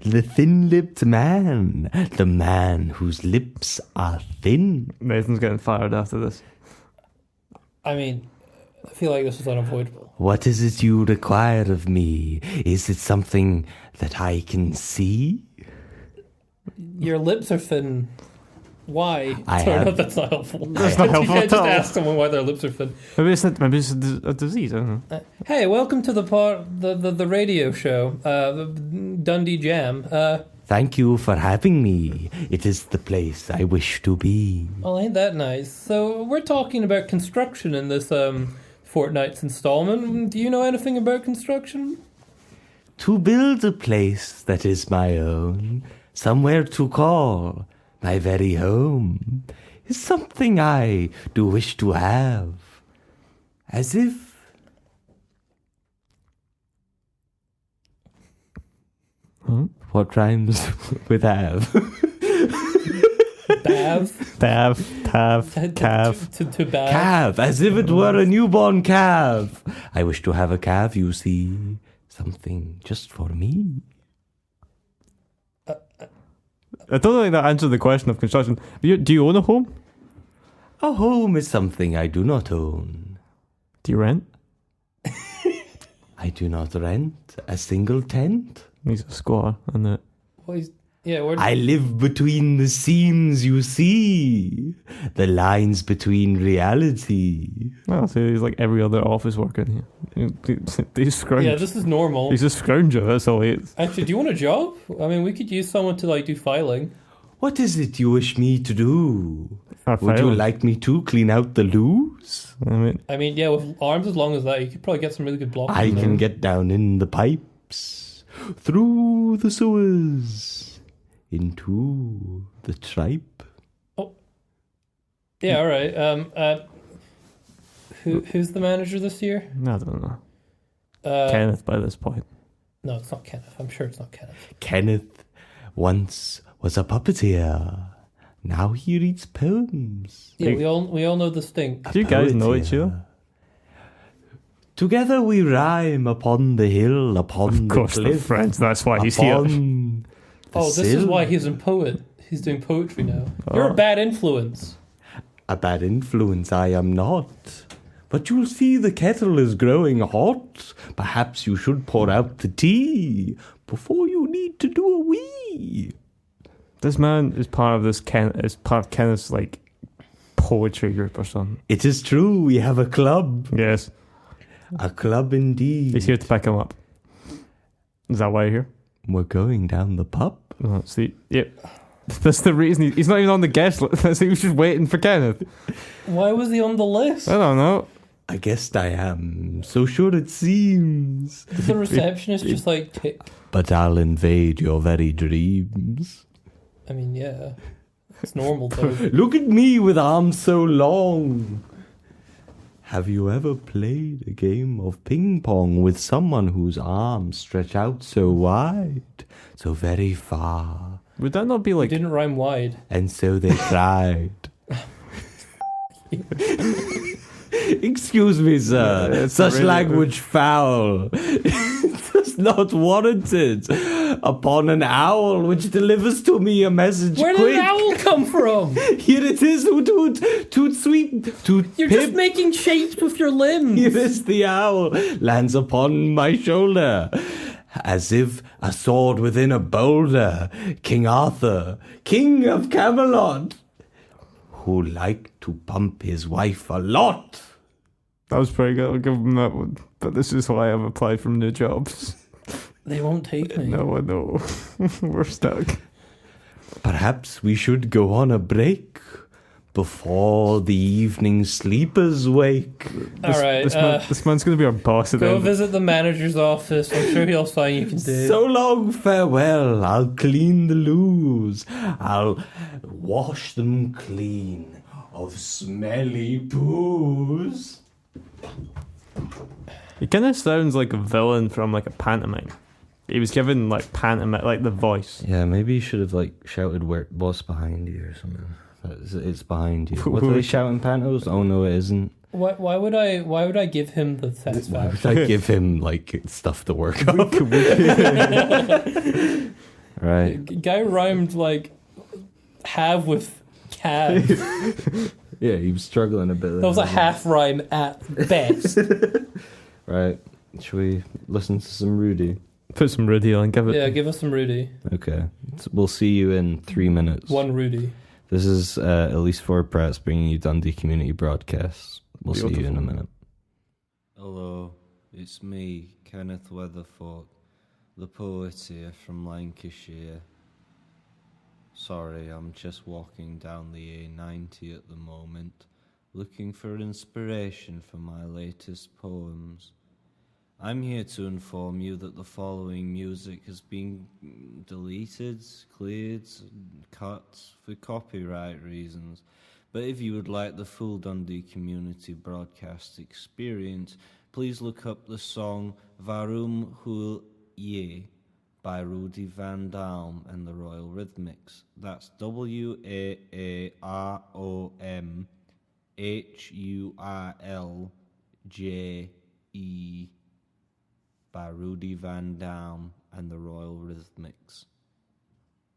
Speaker 1: The thin-lipped man. The man whose lips are thin.
Speaker 3: Nathan's getting fired after this.
Speaker 2: I mean, I feel like this is unavoidable.
Speaker 1: What is it you require of me? Is it something that I can see?
Speaker 2: Your lips are thin. Why?
Speaker 1: I
Speaker 2: Sorry,
Speaker 1: have-
Speaker 2: no, that's not helpful.
Speaker 3: That's not helpful
Speaker 2: You
Speaker 3: at
Speaker 2: can't just
Speaker 3: all.
Speaker 2: ask someone why their lips are thin.
Speaker 3: Maybe it's a disease, I don't know.
Speaker 2: Hey, welcome to the radio show, the Dundee Jam.
Speaker 1: Thank you for having me. It is the place I wish to be.
Speaker 2: Well, ain't that nice? So we're talking about construction in this fortnight's installment. Do you know anything about construction?
Speaker 1: To build a place that is my own, somewhere to call my very home, is something I do wish to have. As if...
Speaker 3: Huh?
Speaker 1: What rhymes with have?
Speaker 2: Bav?
Speaker 3: Calf.
Speaker 2: To bav?
Speaker 1: Calf, as if it were a newborn calf. I wish to have a calf, you see. Something just for me.
Speaker 3: I don't think that answered the question of construction. Do you own a home?
Speaker 1: A home is something I do not own.
Speaker 3: Do you rent?
Speaker 1: I do not rent a single tent.
Speaker 3: He's a squatter, isn't it?
Speaker 2: Well, where
Speaker 1: I live between the seams you see, the lines between reality.
Speaker 3: Well, so he's like every other office worker here. He's scrounge.
Speaker 2: yeah, this is normal.
Speaker 3: He's a scrounger, that's all he is.
Speaker 2: Actually, do you want a job? I mean, we could use someone to do filing.
Speaker 1: What is it you wish me to do?
Speaker 3: Our
Speaker 1: Would you
Speaker 3: file.
Speaker 1: like me to clean out the loos?
Speaker 2: I mean, yeah, with arms as long as that, you could probably get some really good blocks.
Speaker 1: I can get down in the pipes, through the sewers, into the tripe.
Speaker 2: Yeah, all right. Who's the manager this year?
Speaker 3: I don't know. Kenneth by this point.
Speaker 2: No, it's not Kenneth. I'm sure it's not Kenneth.
Speaker 1: Kenneth once was a puppeteer. Now he reads poems.
Speaker 2: Yeah, we all know the stink.
Speaker 3: Do you guys know each other?
Speaker 1: Together we rhyme upon the hill, upon
Speaker 3: Of course,
Speaker 1: the
Speaker 3: they're
Speaker 1: cliff.
Speaker 3: friends. That's why he's here.
Speaker 1: upon the
Speaker 2: Oh, this is
Speaker 1: sill.
Speaker 2: why he's a poet. He's doing poetry now. You're a bad influence.
Speaker 1: A bad influence I am not. But you'll see the kettle is growing hot. Perhaps you should pour out the tea before you need to do a wee.
Speaker 3: This man is part of is part of Kenneth's like poetry group or something.
Speaker 1: It is true, we have a club.
Speaker 3: Yes,
Speaker 1: A club indeed.
Speaker 3: he's here to pick him up. Is that why you're here?
Speaker 1: We're going down the pub.
Speaker 3: Oh, see, yep. That's the reason he's not even on the guest list. He was just waiting for Kenneth.
Speaker 2: Why was he on the list?
Speaker 3: I don't know.
Speaker 1: I guess I am, so sure it seems.
Speaker 2: Did the receptionist just tick?
Speaker 1: But I'll invade your very dreams.
Speaker 2: I mean, yeah. It's normal, though.
Speaker 1: Look at me with arms so long. Have you ever played a game of ping pong with someone whose arms stretch out so wide, so very far?
Speaker 3: Would that not be
Speaker 2: It
Speaker 3: like...
Speaker 2: didn't rhyme wide.
Speaker 1: And so they cried. Excuse me, sir.
Speaker 3: It's
Speaker 1: Such
Speaker 3: really-
Speaker 1: language foul. It's not warranted. Upon an owl which delivers to me a message
Speaker 2: Where did
Speaker 1: quick.
Speaker 2: an owl come from?
Speaker 1: Here it is, hoot hoot, toot sweet, toot
Speaker 2: You're
Speaker 1: pip.
Speaker 2: just making shapes with your limbs.
Speaker 1: Here is the owl, lands upon my shoulder, as if a sword within a boulder. King Arthur, king of Camelot, who liked to pump his wife a lot.
Speaker 3: That was pretty good. I'll give him that one. But this is why I've applied for new jobs.
Speaker 2: They won't take me.
Speaker 3: No, I know. We're stuck.
Speaker 1: Perhaps we should go on a break. before the evening sleepers wake.
Speaker 2: Alright,
Speaker 3: This man's going to be our boss at the
Speaker 2: go
Speaker 3: end.
Speaker 2: visit the manager's office. I'm sure he'll find you can do.
Speaker 1: So long, farewell. I'll clean the loos. I'll wash them clean of smelly poos.
Speaker 3: He kind of sounds like a villain from like a pantomime. He was given like pantomime, like the voice.
Speaker 1: Yeah, maybe you should have like shouted what's behind you or something. It's behind you. What do they shout in pantos? Oh no, it isn't.
Speaker 2: Why would I give him the
Speaker 1: Why
Speaker 2: satisfaction?
Speaker 1: would I give him like stuff to work on? Right.
Speaker 2: Guy rhymed like have with cab.
Speaker 1: Yeah, he was struggling a bit.
Speaker 2: That was a half rhyme at best.
Speaker 1: Right. Should we listen to some Rudy?
Speaker 3: Put some Rudy on, give it.
Speaker 2: Yeah, give us some Rudy.
Speaker 1: Okay. We'll see you in 3 minutes.
Speaker 2: One Rudy.
Speaker 1: This is Elise Ford Pratt's bringing you Dundee Community Broadcast. We'll see you in a minute. Hello, it's me, Kenneth Weatherfork, the poet here from Lancashire. Sorry, I'm just walking down the A90 at the moment, looking for inspiration for my latest poems. I'm here to inform you that the following music has been deleted, cleared, cut for copyright reasons. But if you would like the full Dundee Community Broadcast experience, please look up the song Varum Hul Ye by Rudy Van Dam and the Royal Rhythmics. That's WAAROMHURLJE by Rudy Van Dam and the Royal Rhythmics.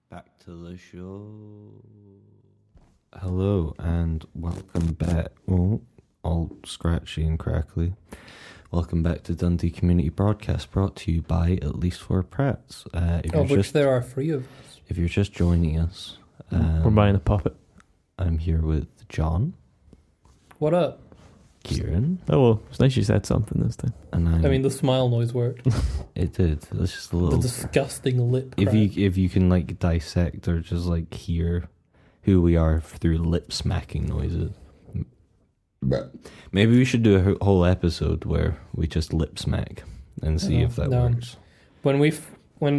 Speaker 1: Back to the show. Hello and welcome back. Oh, all scratchy and crackly. Welcome back to Dundee Community Broadcast, brought to you by At Least Four Prats.
Speaker 2: Of which there are 3 of us.
Speaker 1: If you're just joining us,
Speaker 3: We're buying a puppet.
Speaker 1: I'm here with John,
Speaker 2: What up?
Speaker 1: Kieran,
Speaker 3: Oh well, it's nice you said something this time.
Speaker 1: and
Speaker 2: I mean, the smile noise worked.
Speaker 1: it did. It's just a
Speaker 2: The
Speaker 1: little.
Speaker 2: disgusting lip crack.
Speaker 1: If you can like dissect or just like hear who we are through lip smacking noises. Maybe we should do a whole episode where we just lip smack and see if that
Speaker 2: No.
Speaker 1: works.
Speaker 2: When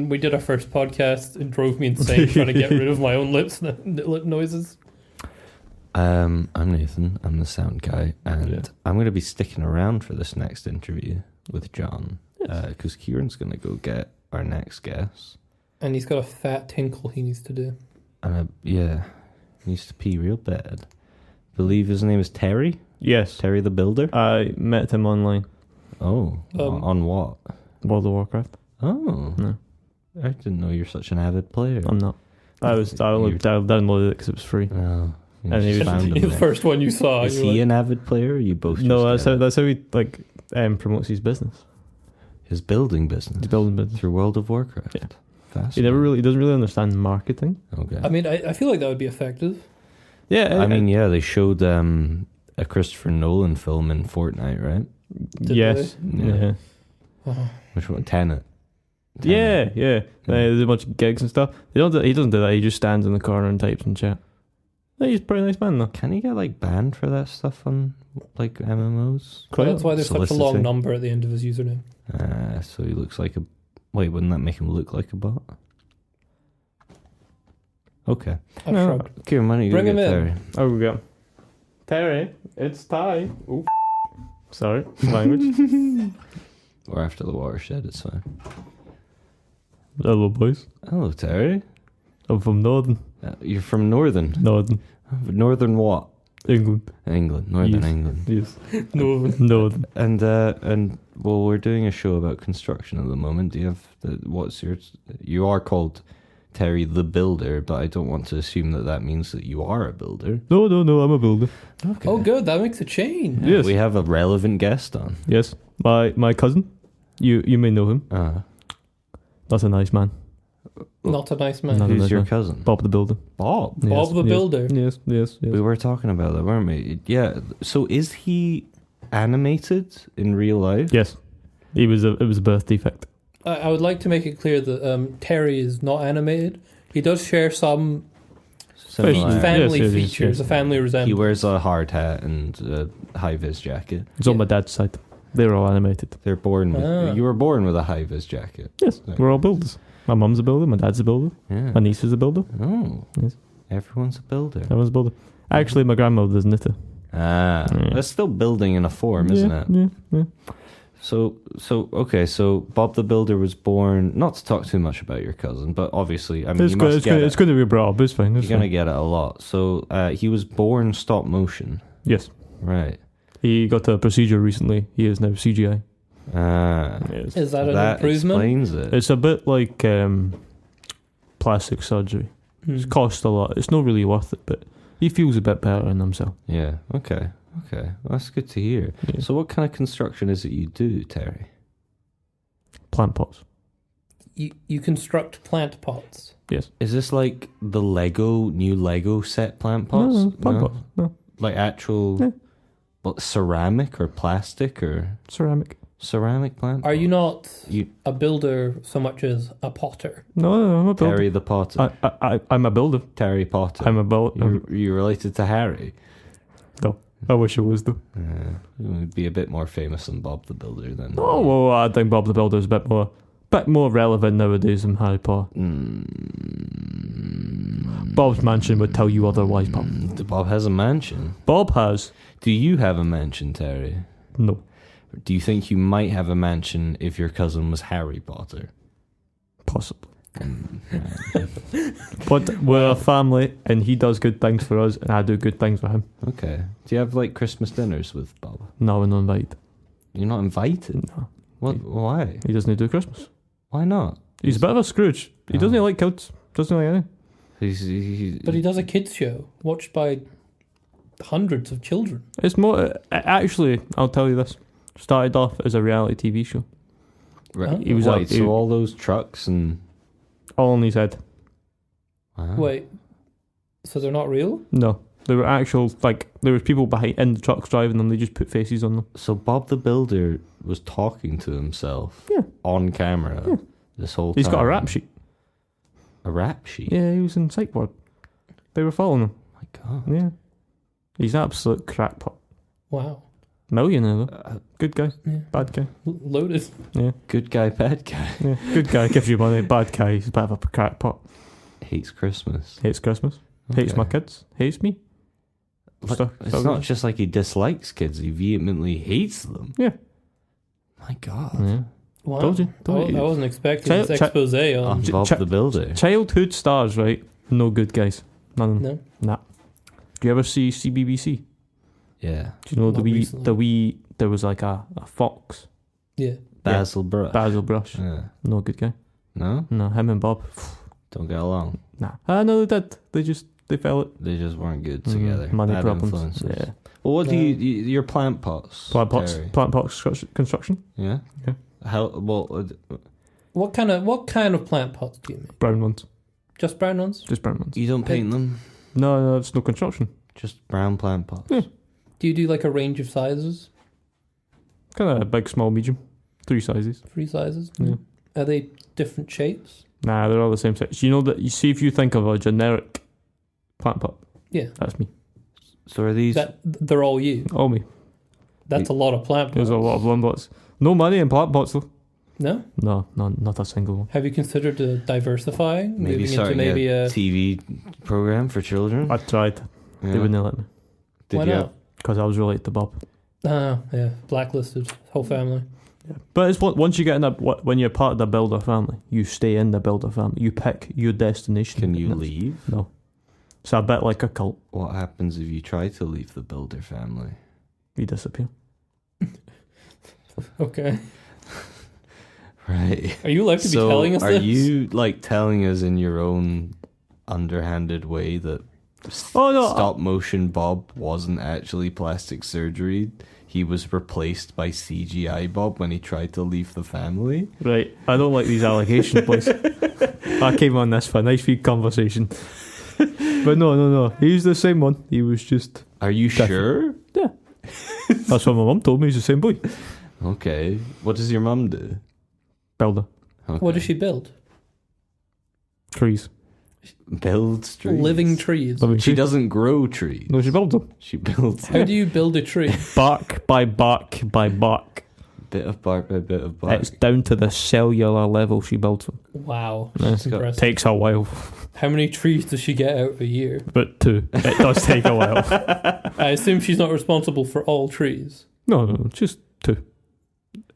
Speaker 2: we did our first podcast, it drove me insane trying to get rid of my own lip noises.
Speaker 1: I'm Nathan. I'm the sound guy, and I'm going to be sticking around for this next interview with John because Kieran's going to go get our next guest.
Speaker 2: And he's got a fat tinkle he needs to do.
Speaker 1: And he needs to pee real bad. Believe his name is Terry.
Speaker 3: Yes,
Speaker 1: Terry the Builder.
Speaker 3: I met him online.
Speaker 1: Oh, on what?
Speaker 3: World of Warcraft.
Speaker 1: Oh,
Speaker 3: No,
Speaker 1: I didn't know you're such an avid player.
Speaker 3: I'm not. I downloaded it because it was free.
Speaker 1: No, you
Speaker 3: And he
Speaker 1: just
Speaker 3: was-
Speaker 1: found him
Speaker 2: The
Speaker 1: there.
Speaker 2: first one you saw.
Speaker 1: Is
Speaker 2: you
Speaker 1: he
Speaker 2: were like,
Speaker 1: an avid player? Or you both?
Speaker 3: No,
Speaker 1: just
Speaker 3: that's how he like promotes his business.
Speaker 1: his building business.
Speaker 3: His building business.
Speaker 1: Through World of Warcraft.
Speaker 3: Yeah.
Speaker 1: Fascinating.
Speaker 3: He doesn't really understand marketing.
Speaker 1: Okay.
Speaker 2: I mean, I feel like that would be effective.
Speaker 3: Yeah,
Speaker 1: I mean, yeah, they showed a Christopher Nolan film in Fortnite, right?
Speaker 2: Did
Speaker 3: yes,
Speaker 1: they?
Speaker 3: yeah.
Speaker 2: Oh.
Speaker 1: Which one? Tenet.
Speaker 3: Yeah. There's a bunch of gigs and stuff. He doesn't do that. He just stands in the corner and types and chat. Yeah, he's a pretty nice man though.
Speaker 1: Can he get like banned for that stuff on like MMOs?
Speaker 2: Well, that's why there's such a long
Speaker 1: Soliciting.
Speaker 2: number at the end of his username.
Speaker 1: So he looks like a. Wait, wouldn't that make him look like a bot? Okay.
Speaker 2: I've shrugged.
Speaker 1: Kieran, why don't you
Speaker 2: Bring
Speaker 1: go
Speaker 2: him
Speaker 1: get
Speaker 2: in.
Speaker 1: Terry?
Speaker 3: Oh, we go. Terry, it's Ty. Oh, sorry, language.
Speaker 1: Or after the watershed, it's fine.
Speaker 3: Hello, boys.
Speaker 1: Hello, Terry.
Speaker 3: I'm from Northern.
Speaker 1: You're from Northern. Northern what?
Speaker 3: England.
Speaker 1: England. Northern
Speaker 3: Yes.
Speaker 1: England.
Speaker 3: Yes.
Speaker 2: No.
Speaker 1: And well, we're doing a show about construction at the moment. Do you have you are called Terry the Builder, but I don't want to assume that means that you are a builder.
Speaker 3: No, I'm a builder.
Speaker 1: Okay.
Speaker 2: Oh, good. That makes a change.
Speaker 3: Yes.
Speaker 1: We have a relevant guest on.
Speaker 3: Yes. My cousin. You may know him. That's a nice man.
Speaker 2: Not a nice man.
Speaker 3: No.
Speaker 1: Who's your
Speaker 3: no.
Speaker 1: cousin?
Speaker 3: Bob the Builder.
Speaker 1: Bob.
Speaker 2: Bob the Builder.
Speaker 3: Yes.
Speaker 1: We were talking about that, weren't we? Yeah. So is he animated in real life?
Speaker 3: Yes. It was a birth defect.
Speaker 2: I would like to make it clear that Terry is not animated. He does share some
Speaker 1: Similar.
Speaker 2: family
Speaker 3: Yes,
Speaker 2: features, a family
Speaker 1: He
Speaker 2: resemblance.
Speaker 1: wears a hard hat and a high-vis jacket.
Speaker 3: It's on my dad's side. They're all animated.
Speaker 1: They're born with...
Speaker 2: Ah.
Speaker 1: You were born with a high-vis jacket.
Speaker 3: Yes, we're all builders. My mum's a builder, my dad's a builder,
Speaker 1: Yeah.
Speaker 3: my niece is a builder,
Speaker 1: Oh.
Speaker 3: Yes.
Speaker 1: Everyone's a builder.
Speaker 3: everyone's a builder. Actually, my grandmother's knitter.
Speaker 1: Ah.
Speaker 3: Yeah.
Speaker 1: That's still building in a form, isn't it?
Speaker 3: Yeah.
Speaker 1: So Bob the Builder was born, not to talk too much about your cousin, but obviously, I mean, you must get it.
Speaker 3: It's going to be brought up. It's fine.
Speaker 1: You're
Speaker 3: It's
Speaker 1: going to
Speaker 3: fine.
Speaker 1: get it a lot. So he was born stop motion.
Speaker 3: Yes.
Speaker 1: Right.
Speaker 3: He got a procedure recently. He is now CGI.
Speaker 1: Ah.
Speaker 3: Yes.
Speaker 2: Is that an
Speaker 1: That
Speaker 2: improvement?
Speaker 1: explains it.
Speaker 3: It's a bit like plastic surgery.
Speaker 2: Hmm.
Speaker 3: It's cost a lot. It's not really worth it, but he feels a bit better in himself.
Speaker 1: Yeah. Okay. Well, that's good to hear.
Speaker 3: Yeah.
Speaker 1: So what kind of construction is it you do, Terry?
Speaker 3: Plant pots.
Speaker 2: You construct plant pots.
Speaker 3: Yes.
Speaker 1: Is this like the new Lego set plant pots?
Speaker 3: No, plant pots. No.
Speaker 1: Like actual
Speaker 3: Yeah.
Speaker 1: what, ceramic or plastic or ceramic plant
Speaker 2: Are you
Speaker 1: pots?
Speaker 2: not a builder so much as a potter?
Speaker 3: No, I'm a builder.
Speaker 1: Terry the Potter.
Speaker 3: I'm a builder.
Speaker 1: Terry Potter.
Speaker 3: I'm a builder.
Speaker 1: You're related to Harry.
Speaker 3: No, I wish I was though.
Speaker 1: It would be a bit more famous than Bob the Builder then.
Speaker 3: Oh well, I think Bob the Builder is a bit more relevant nowadays than Harry Potter. Bob's mansion would tell you otherwise, Bob.
Speaker 1: Bob has a mansion.
Speaker 3: Bob has
Speaker 1: Do you have a mansion, Terry?
Speaker 3: no.
Speaker 1: Do you think you might have a mansion if your cousin was Harry Potter?
Speaker 3: Possibly. But we're a family, and he does good things for us, and I do good things for him.
Speaker 1: Okay. Do you have like Christmas dinners with Bob?
Speaker 3: No, we're not invited.
Speaker 1: You're not invited?
Speaker 3: No,
Speaker 1: What? Why?
Speaker 3: he doesn't do Christmas.
Speaker 1: Why not?
Speaker 3: He's a bit of a Scrooge. He doesn't like kids. Doesn't like anything.
Speaker 2: But he does a kids show watched by hundreds of children.
Speaker 3: It's more actually. I'll tell you this. Started off as a reality TV show.
Speaker 1: Right.
Speaker 3: He was
Speaker 1: Wait,
Speaker 3: out-
Speaker 1: so
Speaker 3: he-
Speaker 1: all those trucks and...
Speaker 3: All in his head.
Speaker 1: Wow.
Speaker 2: Wait, so they're not real?
Speaker 3: No, there were actual there was people behind in the trucks driving them. They just put faces on them.
Speaker 1: So Bob the Builder was talking to himself on camera this whole time.
Speaker 3: He's got a rap sheet.
Speaker 1: A rap sheet?
Speaker 3: Yeah, he was in psych ward. They were following him.
Speaker 1: My God.
Speaker 3: Yeah, he's an absolute crackpot.
Speaker 2: Wow.
Speaker 3: Millionaire though. Good guy.
Speaker 2: Yeah.
Speaker 3: Bad guy.
Speaker 2: Loaded.
Speaker 3: Yeah.
Speaker 1: Good guy, bad guy.
Speaker 3: Yeah. Good guy gives you money. Bad guy. He's a bit of a crackpot.
Speaker 1: Hates Christmas.
Speaker 3: Hates Christmas. Hates
Speaker 1: Okay.
Speaker 3: my kids. Hates me.
Speaker 1: Like, it's not just like he dislikes kids, he vehemently hates them.
Speaker 3: Yeah.
Speaker 1: My God.
Speaker 3: Yeah.
Speaker 2: Wow.
Speaker 3: Told you.
Speaker 2: I wasn't expecting
Speaker 3: Child-
Speaker 2: this expose on.
Speaker 1: Bob the Builder.
Speaker 3: Childhood stars, right? No good guys. None of them.
Speaker 2: No.
Speaker 3: Nah. Do you ever see CBBC?
Speaker 1: Yeah.
Speaker 3: Do you know
Speaker 2: Not recently.
Speaker 3: there was like a fox,
Speaker 2: Yeah.
Speaker 1: Basil Brush.
Speaker 3: Basil Brush.
Speaker 1: Yeah.
Speaker 3: No good guy.
Speaker 1: No?
Speaker 3: No, him and Bob.
Speaker 1: Don't get along.
Speaker 3: Nah. No, they did. They fell it.
Speaker 1: They just weren't good
Speaker 3: Mhm.
Speaker 1: together.
Speaker 3: Money
Speaker 1: Bad
Speaker 3: problems.
Speaker 1: influences.
Speaker 3: Yeah.
Speaker 1: Well, what do
Speaker 2: No.
Speaker 1: your plant pots?
Speaker 3: Plant pots.
Speaker 1: Terry?
Speaker 3: Plant pots construction.
Speaker 1: Yeah?
Speaker 3: Yeah.
Speaker 1: How, well,
Speaker 2: What kind of plant pots do you make?
Speaker 3: Brown ones.
Speaker 2: Just brown ones?
Speaker 3: Just brown ones.
Speaker 1: you don't paint them?
Speaker 3: No, it's no construction.
Speaker 1: Just brown plant pots?
Speaker 3: Yeah.
Speaker 2: Do you do like a range of sizes?
Speaker 3: Kind of big, small, medium. 3 sizes.
Speaker 2: 3 sizes?
Speaker 3: Yeah.
Speaker 2: Are they different shapes?
Speaker 3: Nah, they're all the same size. You know that. You see, if you think of a generic plant pot,
Speaker 2: Yeah.
Speaker 3: that's me.
Speaker 1: So are these...
Speaker 2: They're all you.
Speaker 3: All me.
Speaker 2: That's a lot of plant pots.
Speaker 3: There's a lot of plant pots. No money in plant pots though.
Speaker 2: No?
Speaker 3: No, not a single one.
Speaker 2: Have you considered diversifying?
Speaker 1: maybe
Speaker 2: Moving into
Speaker 1: starting
Speaker 2: maybe
Speaker 1: a TV program for children?
Speaker 3: I tried.
Speaker 1: Yeah.
Speaker 3: They wouldn't let me
Speaker 1: Did
Speaker 2: Why
Speaker 1: you
Speaker 2: not?
Speaker 3: because I was related to Bob.
Speaker 2: Oh, yeah. Blacklisted. Whole family.
Speaker 3: But it's once you get in when you're part of the builder family, you stay in the builder family. You pick your destination.
Speaker 1: Can you
Speaker 3: And
Speaker 1: leave?
Speaker 3: No. It's a bit like a cult.
Speaker 1: What happens if you try to leave the Builder family?
Speaker 3: You disappear.
Speaker 2: Okay.
Speaker 1: Right.
Speaker 2: Are you allowed to be telling us
Speaker 1: are
Speaker 2: this?
Speaker 1: you like telling us in your own underhanded way that
Speaker 3: Oh, no,
Speaker 1: stop motion Bob wasn't actually plastic surgery? He was replaced by CGI Bob when he tried to leave the family?
Speaker 3: Right. I don't like these allegations, boys. I came on this for a nice big conversation. But no. He's the same one. He was just...
Speaker 1: Are you sure?
Speaker 3: Yeah. That's what my mum told me. He's the same boy.
Speaker 1: Okay. What does your mum do?
Speaker 3: Builder.
Speaker 1: Okay.
Speaker 2: What does she build?
Speaker 3: Trees.
Speaker 1: Builds trees.
Speaker 2: Living trees.
Speaker 1: She doesn't grow trees.
Speaker 3: No, she builds them.
Speaker 1: She builds
Speaker 2: How do you build a tree?
Speaker 3: Bark by bark by bark.
Speaker 1: bit of bark by bit of bark.
Speaker 3: It's down to the cellular level she builds them.
Speaker 2: Wow.
Speaker 3: Yeah.
Speaker 2: That's impressive.
Speaker 3: Takes a while.
Speaker 2: How many trees does she get out a year?
Speaker 3: But 2. It does take a while.
Speaker 2: I assume she's not responsible for all trees.
Speaker 3: No, just 2.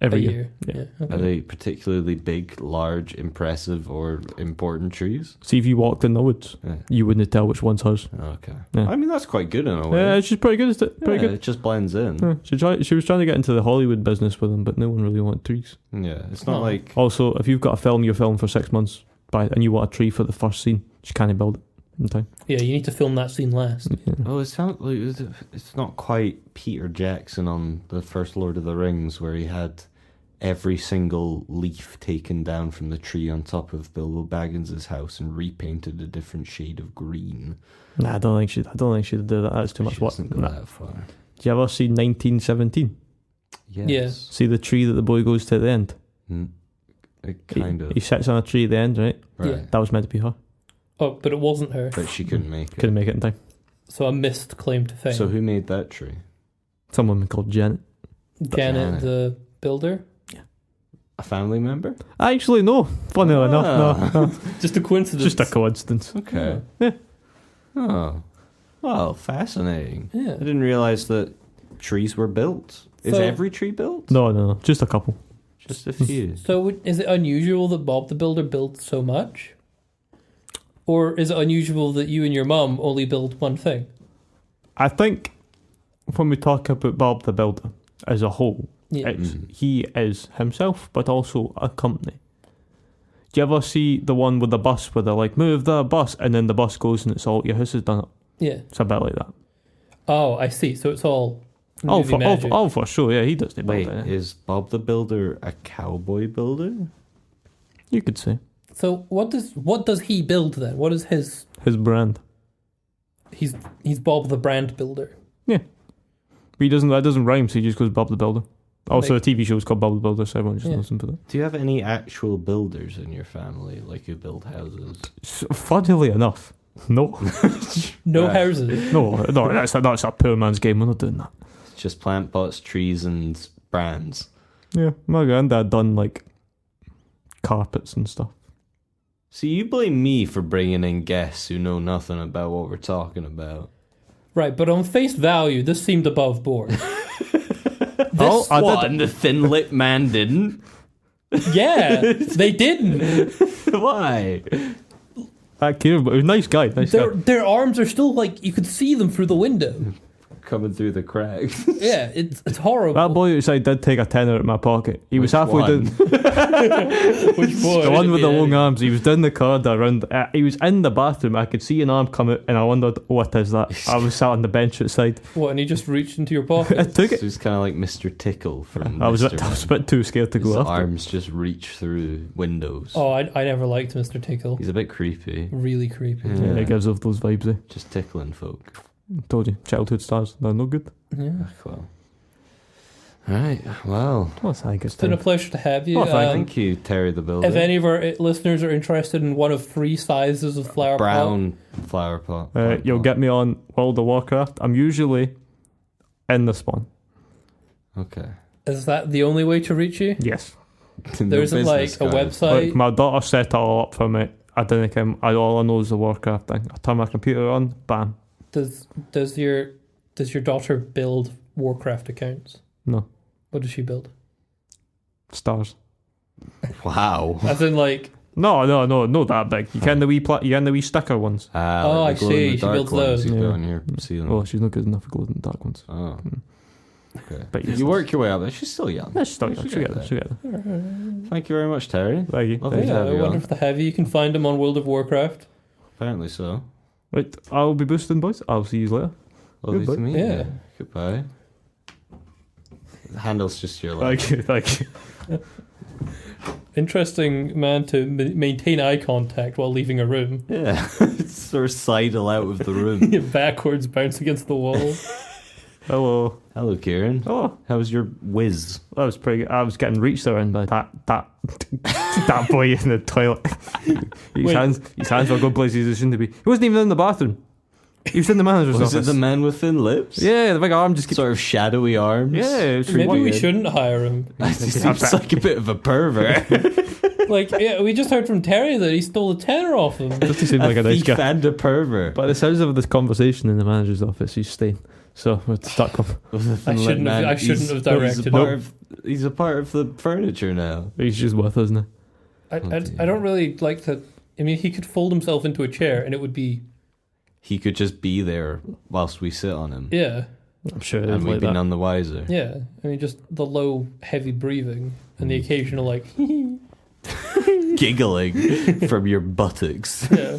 Speaker 3: Every
Speaker 2: a
Speaker 3: year.
Speaker 2: Yeah.
Speaker 1: Are
Speaker 2: Okay.
Speaker 1: they particularly big, large, impressive, or important trees?
Speaker 3: See, if you walked in the woods,
Speaker 1: Yeah.
Speaker 3: you wouldn't tell which one's hers.
Speaker 1: Okay.
Speaker 3: Yeah.
Speaker 1: I mean, that's quite good in a way.
Speaker 3: Yeah, she's pretty good. Pretty
Speaker 1: Yeah,
Speaker 3: good.
Speaker 1: it just blends in.
Speaker 3: Yeah. She was trying to get into the Hollywood business with them, but no one really wanted trees.
Speaker 1: Yeah, it's not
Speaker 2: No.
Speaker 1: like...
Speaker 3: Also, if you've got a film you're filming for 6 months, and you want a tree for the first scene, she can't build it in time.
Speaker 2: Yeah, you need to film that scene last.
Speaker 3: Yeah.
Speaker 1: Oh, it sounds like it's not quite Peter Jackson on the first Lord of the Rings, where he had every single leaf taken down from the tree on top of Bilbo Baggins' house and repainted a different shade of green.
Speaker 3: Nah, I don't think she'd do that. That's too much
Speaker 1: She
Speaker 3: work.
Speaker 1: doesn't go
Speaker 3: Nah.
Speaker 1: that far.
Speaker 3: Do you ever see 1917?
Speaker 1: Yes.
Speaker 3: See the tree that the boy goes to at the end?
Speaker 1: Kind of.
Speaker 3: He sits on a tree at the end, right?
Speaker 1: Right.
Speaker 2: Yeah.
Speaker 3: That was meant to be her.
Speaker 2: Oh, but it wasn't her.
Speaker 1: But she couldn't make it.
Speaker 3: Couldn't make it in time.
Speaker 2: So a missed claim to fame.
Speaker 1: So who made that tree?
Speaker 3: Some woman called Janet.
Speaker 2: Janet, the builder?
Speaker 1: A family member?
Speaker 3: Actually, no. Funnily enough, no.
Speaker 2: Just a coincidence.
Speaker 3: Just a coincidence.
Speaker 1: Okay.
Speaker 3: Yeah.
Speaker 1: Oh. Well, fascinating.
Speaker 2: Yeah.
Speaker 1: I didn't realize that trees were built. Is
Speaker 2: So-
Speaker 1: every tree built?
Speaker 3: No. Just a couple.
Speaker 1: Just a few.
Speaker 2: So is it unusual that Bob the Builder built so much? Or is it unusual that you and your mum only build one thing?
Speaker 3: I think when we talk about Bob the Builder as a whole,
Speaker 2: Yeah.
Speaker 3: he is himself, but also a company. Do you ever see the one with the bus where they're like, move the bus, and then the bus goes and it's all, your house has done it?
Speaker 2: Yeah.
Speaker 3: It's a bit like that.
Speaker 2: Oh, I see. So it's all
Speaker 3: Oh,
Speaker 2: movie magic.
Speaker 3: for sure, yeah, he does the
Speaker 1: Wait,
Speaker 3: building.
Speaker 1: is Bob the Builder a cowboy builder?
Speaker 3: You could say.
Speaker 2: So what does he build then? What is his?
Speaker 3: His brand.
Speaker 2: He's Bob the Brand Builder.
Speaker 3: But that doesn't rhyme, so he just goes Bob the Builder. Also,
Speaker 2: Like-
Speaker 3: a TV show is called Bob the Builder, so everyone just
Speaker 2: Yeah.
Speaker 3: listens to that.
Speaker 1: Do you have any actual builders in your family, like who build houses?
Speaker 3: Funnily enough, no.
Speaker 2: No
Speaker 1: Right.
Speaker 2: houses.
Speaker 3: no, that's a poor man's game. We're not doing that.
Speaker 1: It's just plant pots, trees, and brands.
Speaker 3: Yeah, my granddad done like carpets and stuff.
Speaker 1: So you blame me for bringing in guests who know nothing about what we're talking about.
Speaker 2: Right, but on face value, this seemed above board.
Speaker 3: Oh, I
Speaker 1: What?
Speaker 3: did.
Speaker 1: And the thin-lipped man didn't?
Speaker 2: Yeah, they didn't.
Speaker 1: Why?
Speaker 3: That kid, but he was a nice guy. Nice guy.
Speaker 2: Their arms are still like you could see them through the window.
Speaker 1: Coming through the cracks.
Speaker 2: Yeah, it's horrible.
Speaker 3: That boy outside did take a tenner out of my pocket. He was
Speaker 1: Which
Speaker 3: halfway
Speaker 1: one?
Speaker 3: down.
Speaker 2: Which boy?
Speaker 3: The one with the long arms. He was down the corridor around. He was in the bathroom. I could see an arm come out, and I wondered, what is that? I was sat on the bench outside.
Speaker 2: What? And he just reached into your
Speaker 3: I
Speaker 2: pocket.
Speaker 3: took
Speaker 1: So
Speaker 3: it.
Speaker 1: he's kind of like Mr. Tickle from
Speaker 3: I was
Speaker 1: Mr.
Speaker 3: a bit too scared to
Speaker 1: His
Speaker 3: go after.
Speaker 1: arms just reach through windows.
Speaker 2: Oh, I never liked Mr. Tickle.
Speaker 1: He's a bit creepy.
Speaker 2: Really creepy.
Speaker 3: Yeah, it gives off those vibes. Eh?
Speaker 1: Just tickling folk.
Speaker 3: Told you, childhood stars. They're no good.
Speaker 2: Yeah.
Speaker 1: Well. Alright, well.
Speaker 3: Oh, thank
Speaker 2: It's been a pleasure to have you.
Speaker 3: Oh,
Speaker 1: Thank you, Terry the Builder.
Speaker 2: If any of our listeners are interested in one of 3 sizes of flower
Speaker 1: Brown flower pot.
Speaker 3: You'll get me on World of Warcraft. I'm usually in the spawn.
Speaker 1: Okay.
Speaker 2: pot, is that the only way to reach you?
Speaker 3: Yes.
Speaker 2: There isn't like a website.
Speaker 3: Like, my daughter set it all up for me. I didn't come. All I know is the Warcraft thing. I turn my computer on, bam.
Speaker 2: Does your daughter build Warcraft accounts?
Speaker 3: No.
Speaker 2: What does she build?
Speaker 3: Stars.
Speaker 1: Wow.
Speaker 2: As in like
Speaker 3: No, not that big. You can the wee sticker ones.
Speaker 2: Oh,
Speaker 1: like
Speaker 2: I
Speaker 1: the glow in
Speaker 2: see.
Speaker 1: the
Speaker 2: She
Speaker 1: dark
Speaker 2: builds
Speaker 1: ones
Speaker 2: those.
Speaker 1: you put
Speaker 3: Yeah.
Speaker 1: on your ceiling.
Speaker 3: Oh, she's not good enough for golden dark ones.
Speaker 1: Oh. Okay.
Speaker 3: But
Speaker 1: You work your way up there. She's still young.
Speaker 3: Let's start
Speaker 1: She'll
Speaker 3: together.
Speaker 1: get
Speaker 3: Together.
Speaker 1: Thank you very much, Terry.
Speaker 3: Thank you.
Speaker 1: Lovely to
Speaker 2: yeah,
Speaker 1: have you on.
Speaker 2: wonderful to have you. You can find him on World of Warcraft.
Speaker 1: Apparently so.
Speaker 3: Right, I'll be boosting, boys. I'll see you later.
Speaker 1: Lovely
Speaker 3: Goodbye.
Speaker 1: to meet
Speaker 2: Yeah.
Speaker 1: you. Goodbye. The handle's just your life.
Speaker 3: Thank you.
Speaker 2: Interesting man to maintain eye contact while leaving a room.
Speaker 1: Yeah. Sort of sidle out of the room.
Speaker 2: Backwards, bounce against the wall.
Speaker 3: Hello.
Speaker 1: Hello, Kieran.
Speaker 3: Oh,
Speaker 1: How was your whiz?
Speaker 3: that was pretty good. I was getting reached around by that boy in the toilet. His hands were going places they shouldn't be. He wasn't even in the bathroom. He was in the manager's
Speaker 1: Was
Speaker 3: office.
Speaker 1: it the man with thin lips?
Speaker 3: Yeah, the big arm just keeps...
Speaker 1: Sort of shadowy arms?
Speaker 3: Yeah, it was
Speaker 2: Maybe we
Speaker 3: weird.
Speaker 2: shouldn't hire him.
Speaker 1: He seems like a bit of a pervert.
Speaker 2: Like, yeah, we just heard from Terry that he stole a tenner off him.
Speaker 3: Doesn't seem like a nice
Speaker 1: thief
Speaker 3: guy.
Speaker 1: and a pervert.
Speaker 3: By the sounds of this conversation in the manager's office, he's staying. So we're stuck him.
Speaker 1: With a thin
Speaker 2: I shouldn't
Speaker 1: lip
Speaker 2: have-
Speaker 1: man.
Speaker 2: I shouldn't have directed him.
Speaker 1: He's a part of the furniture now.
Speaker 3: He's just with us now.
Speaker 2: I don't really like that. I mean, he could fold himself into a chair and it would be...
Speaker 1: He could just be there whilst we sit on him.
Speaker 2: Yeah.
Speaker 3: I'm sure it
Speaker 1: And
Speaker 3: is
Speaker 1: we'd
Speaker 3: like
Speaker 1: be
Speaker 3: that.
Speaker 1: none the wiser.
Speaker 2: Yeah. I mean, just the low, heavy breathing and the occasional, like...
Speaker 1: Giggling from your buttocks.
Speaker 2: Yeah.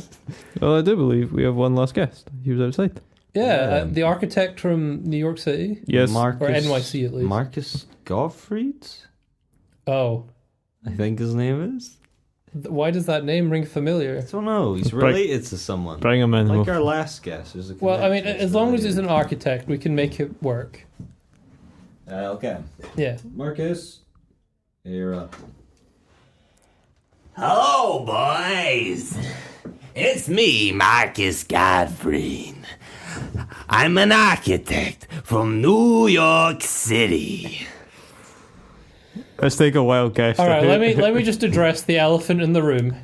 Speaker 3: Well, I do believe we have one last guest. He was outside.
Speaker 2: Yeah, the architect from New York City.
Speaker 3: Yes.
Speaker 2: Or NYC at least.
Speaker 1: Marcus Gottfried?
Speaker 2: Oh.
Speaker 1: I think his name is.
Speaker 2: Why does that name ring familiar?
Speaker 1: I don't know. He's
Speaker 3: Bring-
Speaker 1: related to someone.
Speaker 3: Bring him in.
Speaker 1: Like
Speaker 3: We'll-
Speaker 1: our last guest. There's a
Speaker 2: Well, I mean,
Speaker 1: connection.
Speaker 2: as long as he's an architect, we can make it work.
Speaker 1: Okay.
Speaker 2: Yeah.
Speaker 1: Marcus, you're up.
Speaker 4: Hello, boys. It's me, Marcus Godfrey. I'm an architect from New York City.
Speaker 3: Let's take a wild guess.
Speaker 2: All right, let me just address the elephant in the room.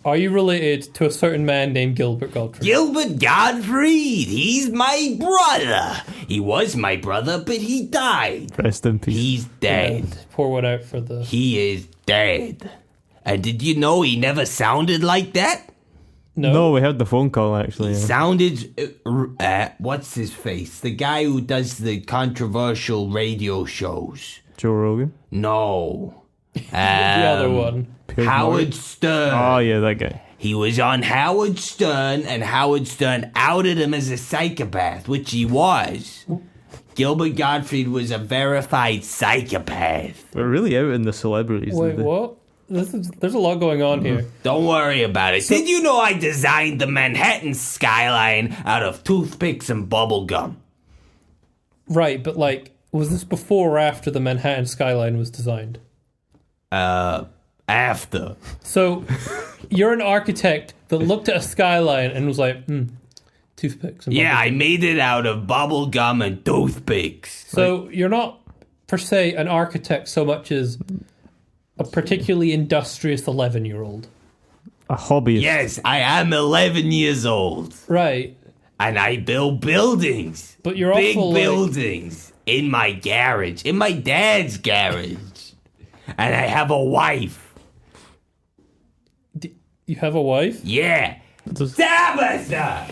Speaker 2: Are you related to a certain man named Gilbert Gottfried?
Speaker 4: Gilbert Gottfried, he's my brother. He was my brother, but he died.
Speaker 3: Rest in peace.
Speaker 4: He's dead.
Speaker 2: Yeah, pour one out for the...
Speaker 4: He is dead. And did you know he never sounded like that?
Speaker 3: No, we heard the phone call actually.
Speaker 4: He
Speaker 3: Yeah.
Speaker 4: sounded, what's his face? The guy who does the controversial radio shows.
Speaker 3: Joe Rogan.
Speaker 4: No.
Speaker 2: The other one.
Speaker 3: Piers
Speaker 4: Howard
Speaker 3: Morgan.
Speaker 4: Stern.
Speaker 3: Oh yeah, that guy.
Speaker 4: He was on Howard Stern, and Howard Stern outed him as a psychopath, which he was. Gilbert Gottfried was a verified psychopath.
Speaker 3: We're really out in the celebrities.
Speaker 2: Wait,
Speaker 3: today.
Speaker 2: what? There's a lot going on here.
Speaker 4: Don't worry about it. Did you know I designed the Manhattan skyline out of toothpicks and bubble gum?
Speaker 2: Right, but like, was this before or after the Manhattan skyline was designed?
Speaker 4: After.
Speaker 2: So, you're an architect that looked at a skyline and was like, toothpicks. And
Speaker 4: Yeah,
Speaker 2: bubble
Speaker 4: I
Speaker 2: gum.
Speaker 4: made it out of bubble gum and toothpicks.
Speaker 2: So you're not per se an architect so much as a particularly industrious 11-year-old.
Speaker 3: A hobbyist.
Speaker 4: Yes, I am 11 years old.
Speaker 2: Right.
Speaker 4: And I build buildings.
Speaker 2: But you're
Speaker 4: Big
Speaker 2: also like,
Speaker 4: buildings. In my garage. In my dad's garage. And I have a wife.
Speaker 2: you have a wife?
Speaker 4: Yeah.
Speaker 3: Does-
Speaker 4: Tabitha!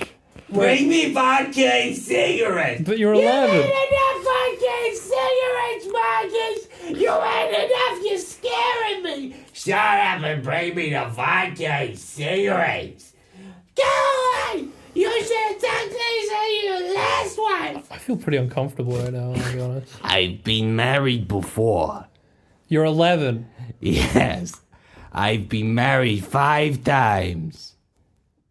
Speaker 4: Bring me vodka and cigarettes.
Speaker 2: But you're
Speaker 4: You
Speaker 2: 11.
Speaker 4: ain't enough vodka and cigarettes, Marcus. You ain't enough. You're scaring me. Shut up and bring me the vodka and cigarettes. Go on. You should have done this on your last one.
Speaker 2: I feel pretty uncomfortable right now, I'll be honest.
Speaker 4: I've been married before.
Speaker 2: You're 11.
Speaker 4: Yes. I've been married 5 times.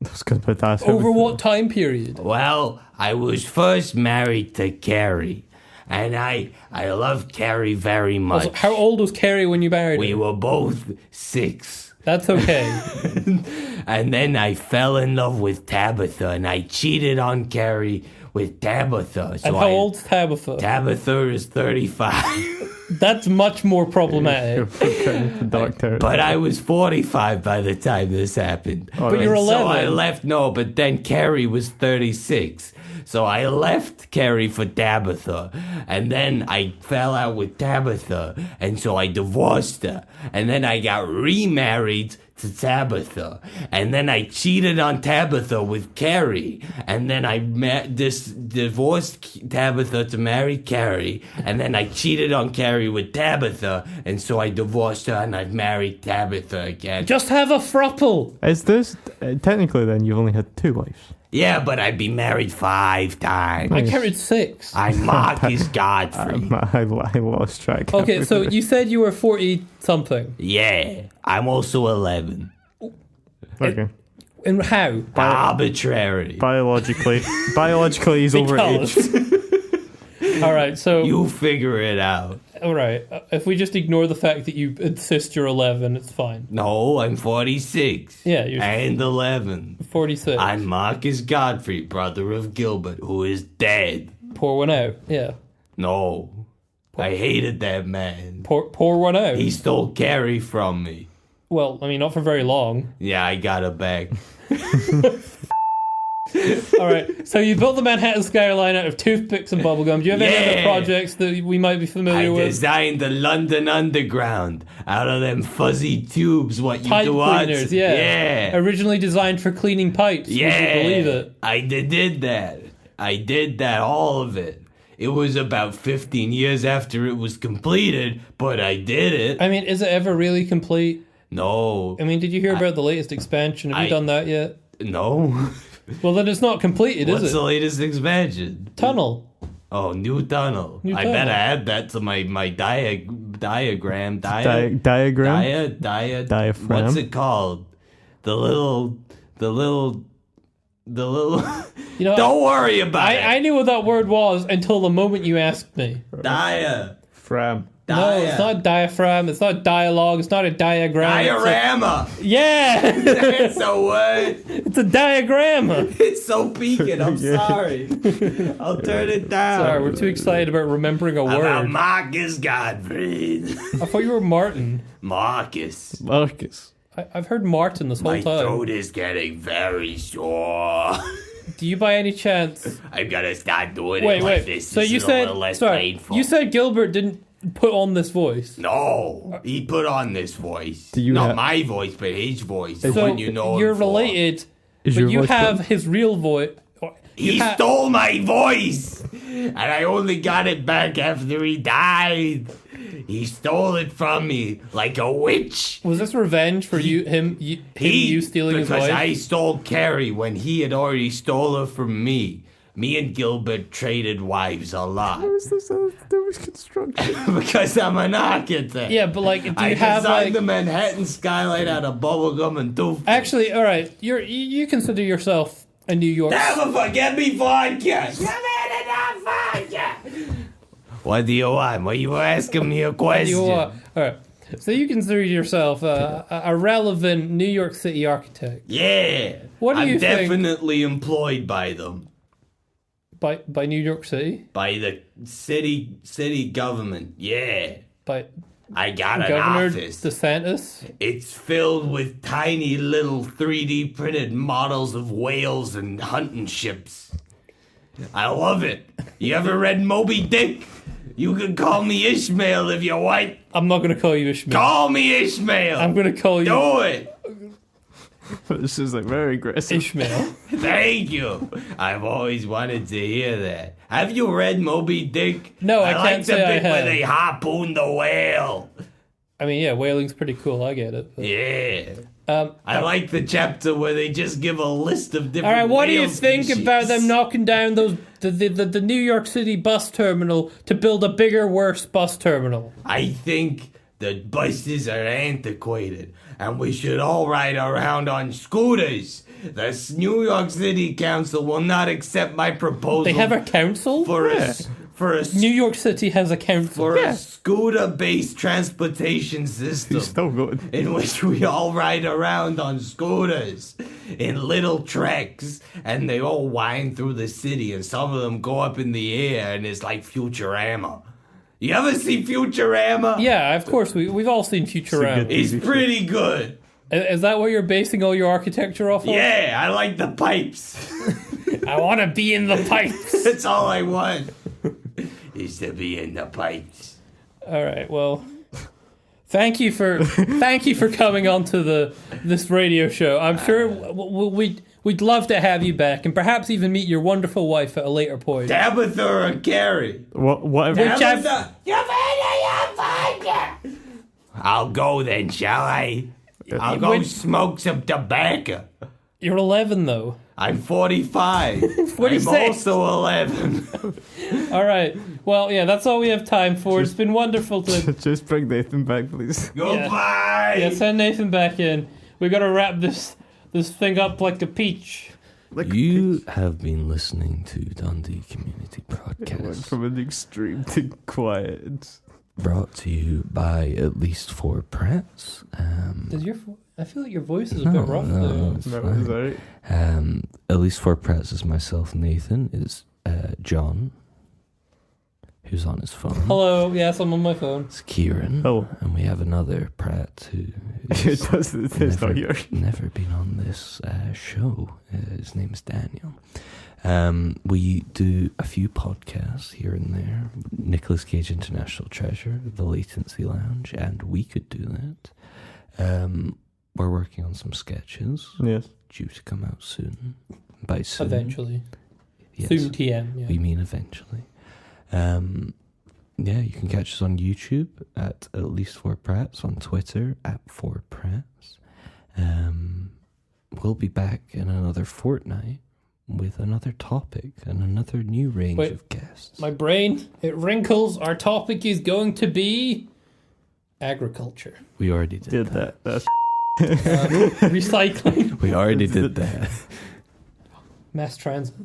Speaker 3: I was going to ask.
Speaker 2: Over what time period?
Speaker 4: Well, I was first married to Carrie. And I loved Carrie very much.
Speaker 2: Also, how old was Carrie when you married
Speaker 4: We
Speaker 2: her?
Speaker 4: were both 6.
Speaker 2: That's okay.
Speaker 4: And then I fell in love with Tabitha, and I cheated on Carrie with Tabitha. So
Speaker 2: And how old's Tabitha?
Speaker 4: Tabitha is 35.
Speaker 2: That's much more problematic.
Speaker 3: Dark territory.
Speaker 4: But I was 45 by the time this happened.
Speaker 2: But you're
Speaker 4: And So
Speaker 2: 11.
Speaker 4: I left, no, but then Carrie was 36. So I left Carrie for Tabitha. And then I fell out with Tabitha. And so I divorced her. And then I got remarried to Tabitha. And then I cheated on Tabitha with Carrie. And then I divorced Tabitha to marry Carrie. And then I cheated on Carrie with Tabitha. And so I divorced her and I've married Tabitha again.
Speaker 2: Just have a throuple.
Speaker 3: Is this technically then you've only had 2 wives?
Speaker 4: Yeah, but I've been married 5 times.
Speaker 2: I counted 6.
Speaker 4: I'm Marcus Godfrey.
Speaker 3: I lost track.
Speaker 2: Okay, so you said you were 40-something.
Speaker 4: Yeah, I'm also 11.
Speaker 3: Okay.
Speaker 2: And how?
Speaker 4: Arbitrary.
Speaker 3: Biologically he's overage.
Speaker 2: All right, so
Speaker 4: You figure it out.
Speaker 2: all right, if we just ignore the fact that you insist you're 11, it's fine.
Speaker 4: No, I'm 46.
Speaker 2: Yeah, you're
Speaker 4: And 11.
Speaker 2: 46.
Speaker 4: I'm Marcus Godfrey, brother of Gilbert, who is dead.
Speaker 2: Pour one out. Yeah,
Speaker 4: No. I hated that man.
Speaker 2: pour one out.
Speaker 4: He stole Carrie from me.
Speaker 2: Well, I mean, not for very long.
Speaker 4: Yeah, I got her back.
Speaker 2: All right, so you built the Manhattan skyline out of toothpicks and bubblegum. Do you have any other
Speaker 4: Yeah.
Speaker 2: projects that we might be
Speaker 4: I
Speaker 2: familiar with?
Speaker 4: designed the London Underground out of them fuzzy tubes what you
Speaker 2: Pipe
Speaker 4: do on.
Speaker 2: cleaners, yeah.
Speaker 4: Yeah.
Speaker 2: Originally designed for cleaning pipes.
Speaker 4: Yeah.
Speaker 2: Would you believe it?
Speaker 4: I did that. I did that, all of it. It was about 15 years after it was completed, but I did it.
Speaker 2: I mean, is it ever really complete?
Speaker 4: No.
Speaker 2: I mean, did you hear about the latest expansion? Have you done that yet?
Speaker 4: No.
Speaker 2: Well, then it's not completed,
Speaker 4: What's
Speaker 2: is
Speaker 4: the
Speaker 2: it?
Speaker 4: latest expansion?
Speaker 2: Tunnel.
Speaker 4: Oh, new tunnel.
Speaker 2: New
Speaker 4: I
Speaker 2: tunnel.
Speaker 4: better add that to my diagram.
Speaker 3: Diagram? Diaphragm?
Speaker 4: What's it called? The little.
Speaker 2: You know,
Speaker 4: Don't worry about
Speaker 2: I
Speaker 4: it.
Speaker 2: knew what that word was until the moment you asked me.
Speaker 3: Fram.
Speaker 2: No, it's not diaphragm. It's not dialogue. It's not a diagram.
Speaker 4: Diorama.
Speaker 2: Yeah,
Speaker 4: It's a word.
Speaker 2: it's a diagram.
Speaker 4: It's so peaked. I'm sorry. I'll turn it down.
Speaker 2: Sorry, we're too excited about remembering a
Speaker 4: About
Speaker 2: word.
Speaker 4: Marcus Godfrey.
Speaker 2: I thought you were Martin.
Speaker 4: Marcus.
Speaker 3: Marcus.
Speaker 2: I've heard Martin this whole
Speaker 4: My
Speaker 2: time.
Speaker 4: throat is getting very sore.
Speaker 2: Do you by any chance?
Speaker 4: I'm gonna start doing
Speaker 2: Wait,
Speaker 4: it like
Speaker 2: wait.
Speaker 4: this.
Speaker 2: So
Speaker 4: This
Speaker 2: you
Speaker 4: is a
Speaker 2: said,
Speaker 4: little less
Speaker 2: sorry,
Speaker 4: painful.
Speaker 2: you said Gilbert didn't put on this voice.
Speaker 4: No, he put on this voice.
Speaker 3: Do you
Speaker 4: Not
Speaker 3: ha-
Speaker 4: my voice, but his voice. The
Speaker 2: So
Speaker 4: one you know
Speaker 2: you're
Speaker 4: him for.
Speaker 2: related,
Speaker 3: Is
Speaker 2: but
Speaker 3: your
Speaker 2: you
Speaker 3: voice
Speaker 2: have
Speaker 3: put-
Speaker 2: his real voice.
Speaker 4: He stole my voice, and I only got it back after he died. He stole it from me like a witch.
Speaker 2: Was this revenge for you stealing his
Speaker 4: Because
Speaker 2: wife?
Speaker 4: I stole Carrie when he had already stole her from me. Me and Gilbert traded wives a lot.
Speaker 3: There was construction.
Speaker 4: Because I'm an architect.
Speaker 2: Yeah, but like, do
Speaker 4: I
Speaker 2: you have
Speaker 4: designed
Speaker 2: like?
Speaker 4: the Manhattan skyline out of bubblegum and toothpaste.
Speaker 2: Actually, all right, you consider yourself a New York.
Speaker 4: Never forget me vodka. You made enough vodka. What do you want? Well, you were asking me a question.
Speaker 2: You are. All right. So you consider yourself a relevant New York City architect
Speaker 4: Yeah.
Speaker 2: What do
Speaker 4: I'm
Speaker 2: you think-
Speaker 4: definitely employed by them.
Speaker 2: by New York City,
Speaker 4: By the city government. Yeah.
Speaker 2: by
Speaker 4: I got an
Speaker 2: Governor
Speaker 4: office.
Speaker 2: DeSantis.
Speaker 4: It's filled with tiny little 3D printed models of whales and hunting ships. I love it. You ever read Moby Dick? You can call me Ishmael if you want.
Speaker 2: I'm not going to call you Ishmael.
Speaker 4: Call me Ishmael.
Speaker 2: I'm going to call you
Speaker 4: Do it.
Speaker 3: This is like very aggressive.
Speaker 2: Ishmael.
Speaker 4: Thank you. I've always wanted to hear that. Have you read Moby Dick?
Speaker 2: No, I
Speaker 4: like
Speaker 2: can't
Speaker 4: the
Speaker 2: say I
Speaker 4: bit where
Speaker 2: have.
Speaker 4: they harpoon the whale.
Speaker 2: I mean, yeah, whaling's pretty cool. I get it. But,
Speaker 4: Yeah. I like the chapter where they just give a list of different.
Speaker 2: all right, what do you
Speaker 4: whale
Speaker 2: think
Speaker 4: species.
Speaker 2: about them knocking down the New York City bus terminal to build a bigger, worse bus terminal?
Speaker 4: I think the buses are antiquated, and we should all ride around on scooters. The New York City Council will not accept my proposal.
Speaker 2: They have a council?
Speaker 4: for a
Speaker 2: New York City has a council.
Speaker 4: for a scooter-based transportation system.
Speaker 3: He's still going.
Speaker 4: In which we all ride around on scooters in little treks, and they all wind through the city, and some of them go up in the air, and it's like Futurama. You ever see Futurama?
Speaker 2: Yeah, of course, we've all seen Futurama.
Speaker 4: It's pretty good.
Speaker 2: Is that what you're basing all your architecture off of?
Speaker 4: Yeah, I like the pipes.
Speaker 2: I want to be in the pipes.
Speaker 4: That's all I want. Is to be in the pipes.
Speaker 2: All right, well, thank you for coming on to this radio show. I'm sure we'd love to have you back and perhaps even meet your wonderful wife at a later point.
Speaker 4: Tabitha or Carrie?
Speaker 3: Whatever.
Speaker 2: Which I've-
Speaker 4: Tabitha, I'll go then, shall I? I'll go smoke some tobacco.
Speaker 2: You're 11 though.
Speaker 4: I'm 45.
Speaker 2: 46.
Speaker 4: I'm also 11.
Speaker 2: All right. Well, yeah, that's all we have time for. It's been wonderful to
Speaker 3: Just bring Nathan back, please.
Speaker 4: Goodbye.
Speaker 2: send Nathan back in. We got to wrap this thing up like a peach.
Speaker 1: You have been listening to Dundee Community
Speaker 3: It went
Speaker 1: Broadcast,
Speaker 3: from an extreme to quiet.
Speaker 1: brought to you by At Least 4 Prats.
Speaker 2: Does I feel like your voice is a bit rough
Speaker 1: no,
Speaker 2: there.
Speaker 1: it's
Speaker 3: No,
Speaker 1: fine.
Speaker 3: is that right?
Speaker 1: At Least 4 Prats is myself, Nathan, is John, who's on his phone.
Speaker 2: Hello, yes, I'm on my phone.
Speaker 1: It's Kieran.
Speaker 3: Oh.
Speaker 1: And we have another Pratt who
Speaker 3: It does. It's
Speaker 1: never,
Speaker 3: not yours.
Speaker 1: never been on this show. His name's Daniel. We do a few podcasts here and there. Nicolas Cage International Treasure, The Latency Lounge, and We Could Do That. We're working on some sketches
Speaker 3: Yes.
Speaker 1: due to come out soon. By soon.
Speaker 2: Eventually.
Speaker 1: Yes.
Speaker 2: Soon TM, yeah.
Speaker 1: We mean eventually. Yeah, you can catch us on YouTube at least 4 Prats, on Twitter at 4 Prats. We'll be back in another fortnight with another topic and another new range
Speaker 2: Wait,
Speaker 1: of guests.
Speaker 2: My brain, it wrinkles. Our topic is going to be agriculture.
Speaker 1: We already did that.
Speaker 3: That's
Speaker 2: Recycling.
Speaker 1: We already did that.
Speaker 2: Mass transit.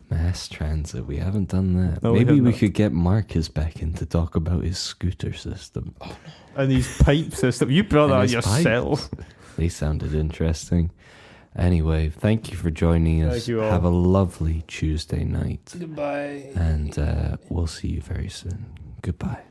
Speaker 1: Mass transit. We haven't done that.
Speaker 3: No, we
Speaker 1: Maybe
Speaker 3: have
Speaker 1: we
Speaker 3: not.
Speaker 1: could get Marcus back in to talk about his scooter system.
Speaker 3: and his pipe system. You brought
Speaker 1: And
Speaker 3: that
Speaker 1: his
Speaker 3: yourself.
Speaker 1: They sounded interesting. Anyway, thank you for joining us.
Speaker 3: Thank you all.
Speaker 1: Have a lovely Tuesday night.
Speaker 2: Goodbye.
Speaker 1: And we'll see you very soon. Goodbye.